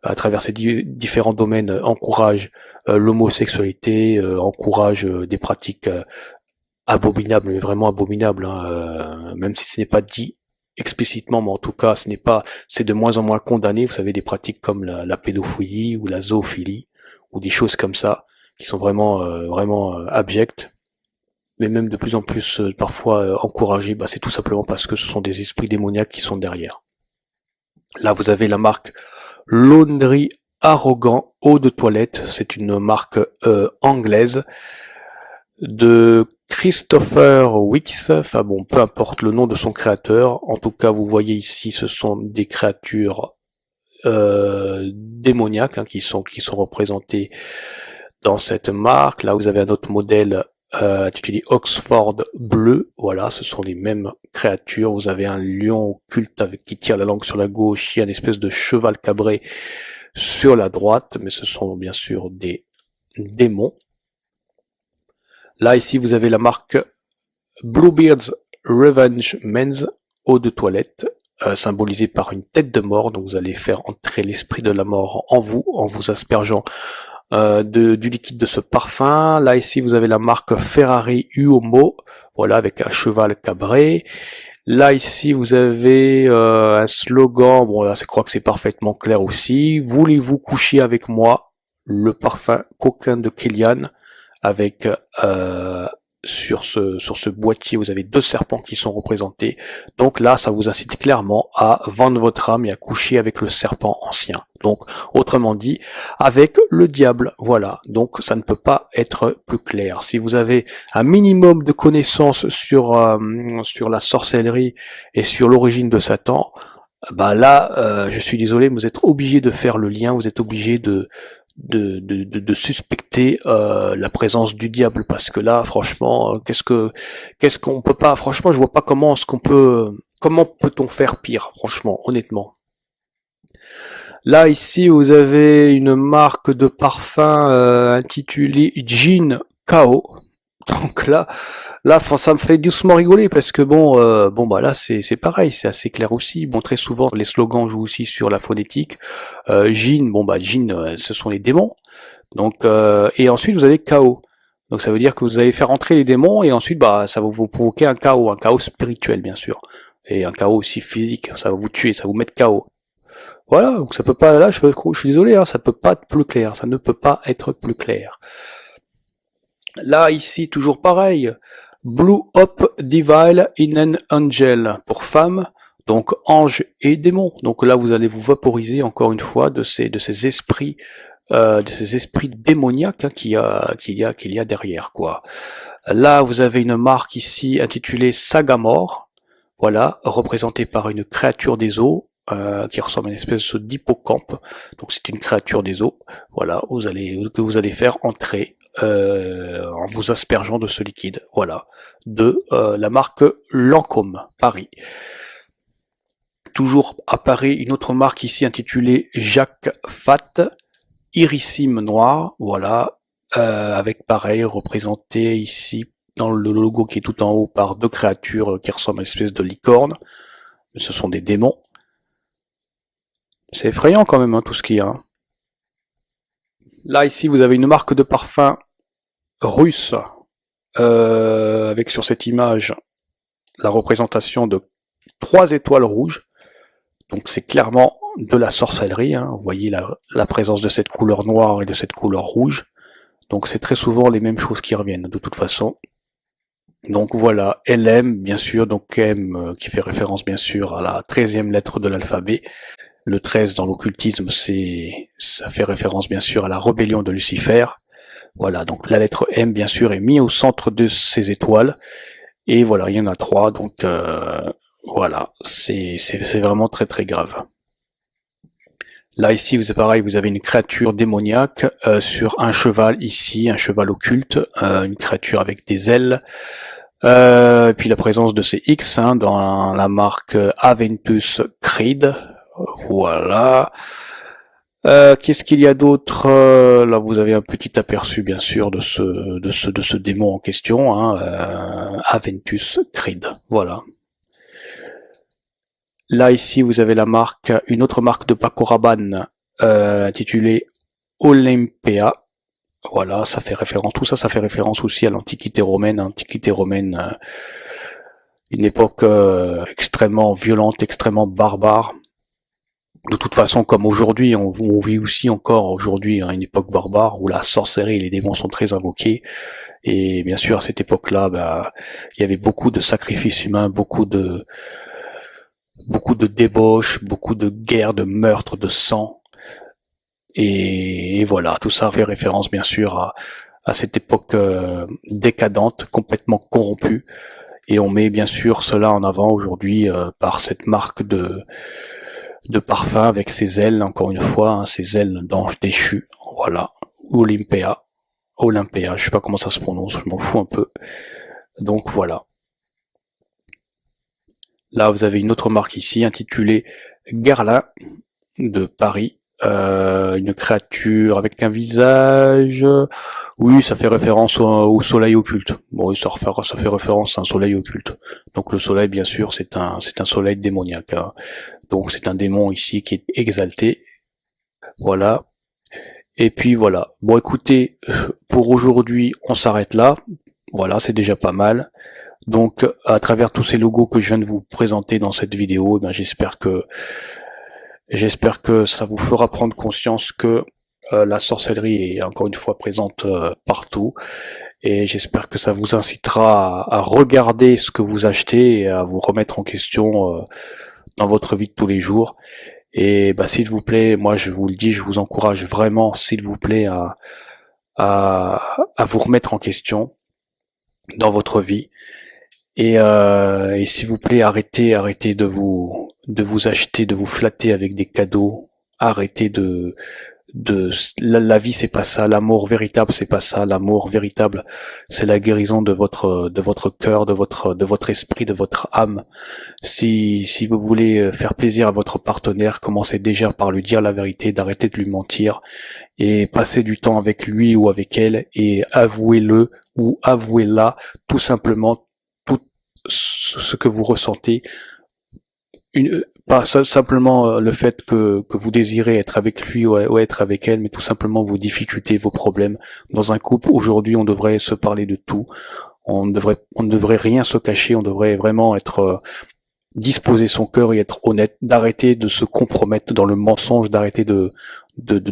à travers ces différents domaines encourage l'homosexualité, encourage des pratiques abominable, mais vraiment abominable, hein, même si ce n'est pas dit explicitement, mais en tout cas, c'est de moins en moins condamné. Vous savez, des pratiques comme la pédophilie ou la zoophilie ou des choses comme ça qui sont vraiment abjectes, mais même de plus en plus parfois encouragées. Bah, c'est tout simplement parce que ce sont des esprits démoniaques qui sont derrière. Là, vous avez la marque Laundry Arrogant eau de toilette. C'est une marque anglaise de Christopher Wicks, enfin bon, peu importe le nom de son créateur, en tout cas vous voyez ici ce sont des créatures démoniaques hein, qui sont représentées dans cette marque. Là vous avez un autre modèle intitulé Oxford Bleu, voilà, ce sont les mêmes créatures. Vous avez un lion occulte qui tire la langue sur la gauche, il y a une espèce de cheval cabré sur la droite, mais ce sont bien sûr des démons. Là, ici, vous avez la marque Bluebeard's Revenge Men's eau de toilette, symbolisée par une tête de mort. Donc, vous allez faire entrer l'esprit de la mort en vous aspergeant du liquide de ce parfum. Là, ici, vous avez la marque Ferrari Uomo, voilà, avec un cheval cabré. Là, ici, vous avez un slogan. Bon, là, je crois que c'est parfaitement clair aussi. Voulez-vous coucher avec moi? Le parfum coquin de Kilian. Avec sur ce boîtier, vous avez 2 serpents qui sont représentés. Donc là, ça vous incite clairement à vendre votre âme et à coucher avec le serpent ancien. Donc, autrement dit, avec le diable. Voilà. Donc, ça ne peut pas être plus clair. Si vous avez un minimum de connaissances sur la sorcellerie et sur l'origine de Satan, bah là, je suis désolé, mais vous êtes obligé de faire le lien. Vous êtes obligé de suspecter la présence du diable, parce que là franchement qu'est-ce qu'on peut pas, franchement je vois pas comment peut-on faire pire, franchement, honnêtement. Là ici vous avez une marque de parfum intitulée Jean Kao. Donc là ça me fait doucement rigoler parce que bah là c'est pareil, c'est assez clair aussi. Bon, très souvent les slogans jouent aussi sur la phonétique. Jin, ce sont les démons. Donc et ensuite vous avez chaos. Donc ça veut dire que vous allez faire entrer les démons et ensuite bah ça va vous provoquer un chaos spirituel bien sûr, et un chaos aussi physique. Ça va vous tuer, ça va vous mettre chaos. Voilà, donc ça peut pas. Là je suis désolé, hein, ça peut pas être plus clair. Ça ne peut pas être plus clair. Là, ici, toujours pareil. Blue Hop Devil in an Angel pour femme, donc ange et démon. Donc là, vous allez vous vaporiser encore une fois de ces esprits, démoniaques hein, qu'il y a derrière quoi. Là, vous avez une marque ici intitulée Sagamore, voilà, représentée par une créature des eaux. Qui ressemble à une espèce d'hippocampe. Donc c'est une créature des eaux. Voilà, que vous allez faire entrer en vous aspergeant de ce liquide. Voilà, de la marque Lancôme Paris. toujours apparaît une autre marque ici intitulée Jacques Fat Irissime Noir, voilà, avec pareil représenté ici dans le logo qui est tout en haut par deux créatures qui ressemblent à une espèce de licorne, mais ce sont des démons. C'est effrayant quand même, hein, tout ce qu'il y a. Hein. Là ici vous avez une marque de parfum russe, avec sur cette image la représentation de 3 étoiles rouges. Donc c'est clairement de la sorcellerie, hein. Vous voyez la présence de cette couleur noire et de cette couleur rouge. Donc c'est très souvent les mêmes choses qui reviennent de toute façon. Donc voilà, LM bien sûr, donc M qui fait référence bien sûr à la 13e lettre de l'alphabet. Le 13 dans l'occultisme, ça fait référence bien sûr à la rébellion de Lucifer. Voilà, donc la lettre M bien sûr est mise au centre de ces étoiles. Et voilà, il y en a 3, donc voilà, c'est vraiment très très grave. Là ici, vous pareil, vous avez une créature démoniaque sur un cheval ici, un cheval occulte, une créature avec des ailes. Et puis la présence de ces X hein, dans la marque Aventus Creed. Voilà. Qu'est-ce qu'il y a d'autre là, vous avez un petit aperçu, bien sûr, de ce démon en question, hein, Aventus Creed. Voilà. Là, ici, vous avez la marque, une autre marque de Paco Rabanne, intitulée Olympia. Voilà, ça fait référence, tout ça, ça fait référence aussi à l'Antiquité romaine. Une époque extrêmement violente, extrêmement barbare. De toute façon, comme aujourd'hui, on vit aussi encore aujourd'hui hein, une époque barbare où la sorcellerie et les démons sont très invoqués. Et bien sûr, à cette époque-là, il y avait beaucoup de sacrifices humains, beaucoup de débauches, beaucoup de guerres, de meurtres, de sang. Et voilà, tout ça fait référence bien sûr à cette époque décadente, complètement corrompue. Et on met bien sûr cela en avant aujourd'hui par cette marque de parfum avec ses ailes, encore une fois, hein, ses ailes d'ange déchu. Voilà, Olympia, je sais pas comment ça se prononce, je m'en fous un peu. Donc voilà. Là, vous avez une autre marque ici intitulée Guerlain de Paris. Une créature avec un visage. Oui, ça fait référence au soleil occulte. Bon, ça fait référence à un soleil occulte. Donc le soleil, bien sûr, c'est un soleil démoniaque. Hein. Donc c'est un démon ici qui est exalté. Voilà. Et puis voilà. Bon, écoutez, pour aujourd'hui, on s'arrête là. Voilà, c'est déjà pas mal. Donc, à travers tous ces logos que je viens de vous présenter dans cette vidéo, j'espère que ça vous fera prendre conscience que la sorcellerie est encore une fois présente partout. Et j'espère que ça vous incitera à regarder ce que vous achetez et à vous remettre en question dans votre vie de tous les jours. Et s'il vous plaît, moi je vous le dis, je vous encourage vraiment, s'il vous plaît, à vous remettre en question dans votre vie. Et s'il vous plaît, arrêtez de vous acheter, de vous flatter avec des cadeaux. Arrêtez la vie c'est pas ça, l'amour véritable c'est pas ça, l'amour véritable c'est la guérison de votre cœur, de votre esprit, de votre âme. Si vous voulez faire plaisir à votre partenaire, commencez déjà par lui dire la vérité, d'arrêter de lui mentir et passez du temps avec lui ou avec elle et avouez-le ou avouez-la tout simplement tout ce que vous ressentez. Pas simplement le fait que vous désirez être avec lui ou être avec elle, mais tout simplement vos difficultés, vos problèmes. Dans un couple, aujourd'hui, on devrait se parler de tout. On ne devrait rien se cacher, on devrait vraiment être disposer son cœur et être honnête, d'arrêter de se compromettre dans le mensonge, d'arrêter de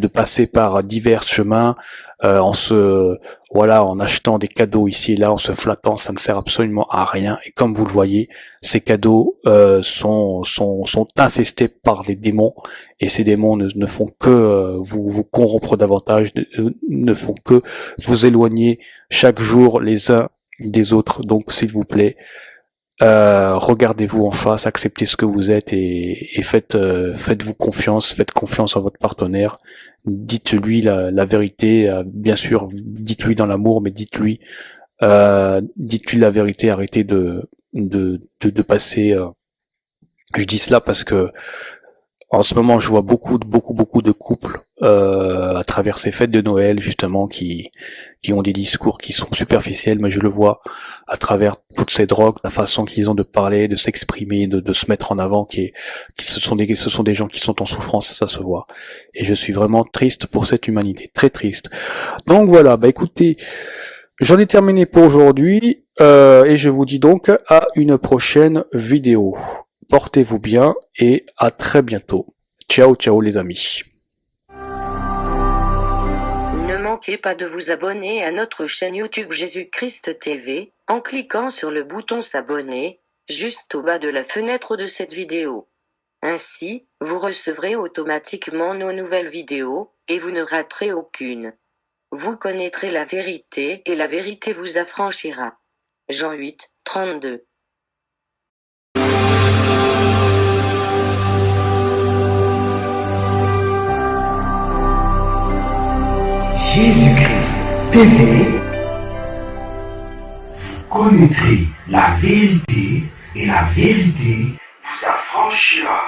passer par divers chemins en achetant des cadeaux ici et là, en se flattant, ça ne sert absolument à rien. Et comme vous le voyez, ces cadeaux sont infestés par des démons, et ces démons ne font que vous corrompre davantage, ne font que vous éloigner chaque jour les uns des autres. Donc s'il vous plaît, regardez-vous en face, acceptez ce que vous êtes et faites-vous confiance, faites confiance à votre partenaire, dites-lui la vérité, bien sûr, dites-lui dans l'amour, mais dites-lui la vérité, arrêtez de passer Je dis cela parce que en ce moment, je vois beaucoup de couples à travers ces fêtes de Noël justement qui ont des discours qui sont superficiels, mais je le vois à travers toutes ces drogues, la façon qu'ils ont de parler, de s'exprimer, de se mettre en avant, ce sont des gens qui sont en souffrance, ça se voit. Et je suis vraiment triste pour cette humanité, très triste. Donc voilà, bah écoutez, j'en ai terminé pour aujourd'hui et je vous dis donc à une prochaine vidéo. Portez-vous bien et à très bientôt. Ciao, ciao les amis. Ne manquez pas de vous abonner à notre chaîne YouTube Jésus-Christ TV, en cliquant sur le bouton s'abonner, juste au bas de la fenêtre de cette vidéo. Ainsi, vous recevrez automatiquement nos nouvelles vidéos, et vous ne raterez aucune. Vous connaîtrez la vérité et la vérité vous affranchira. Jean 8, 32. Jésus-Christ TV, vous connaîtrez la vérité et la vérité vous affranchira.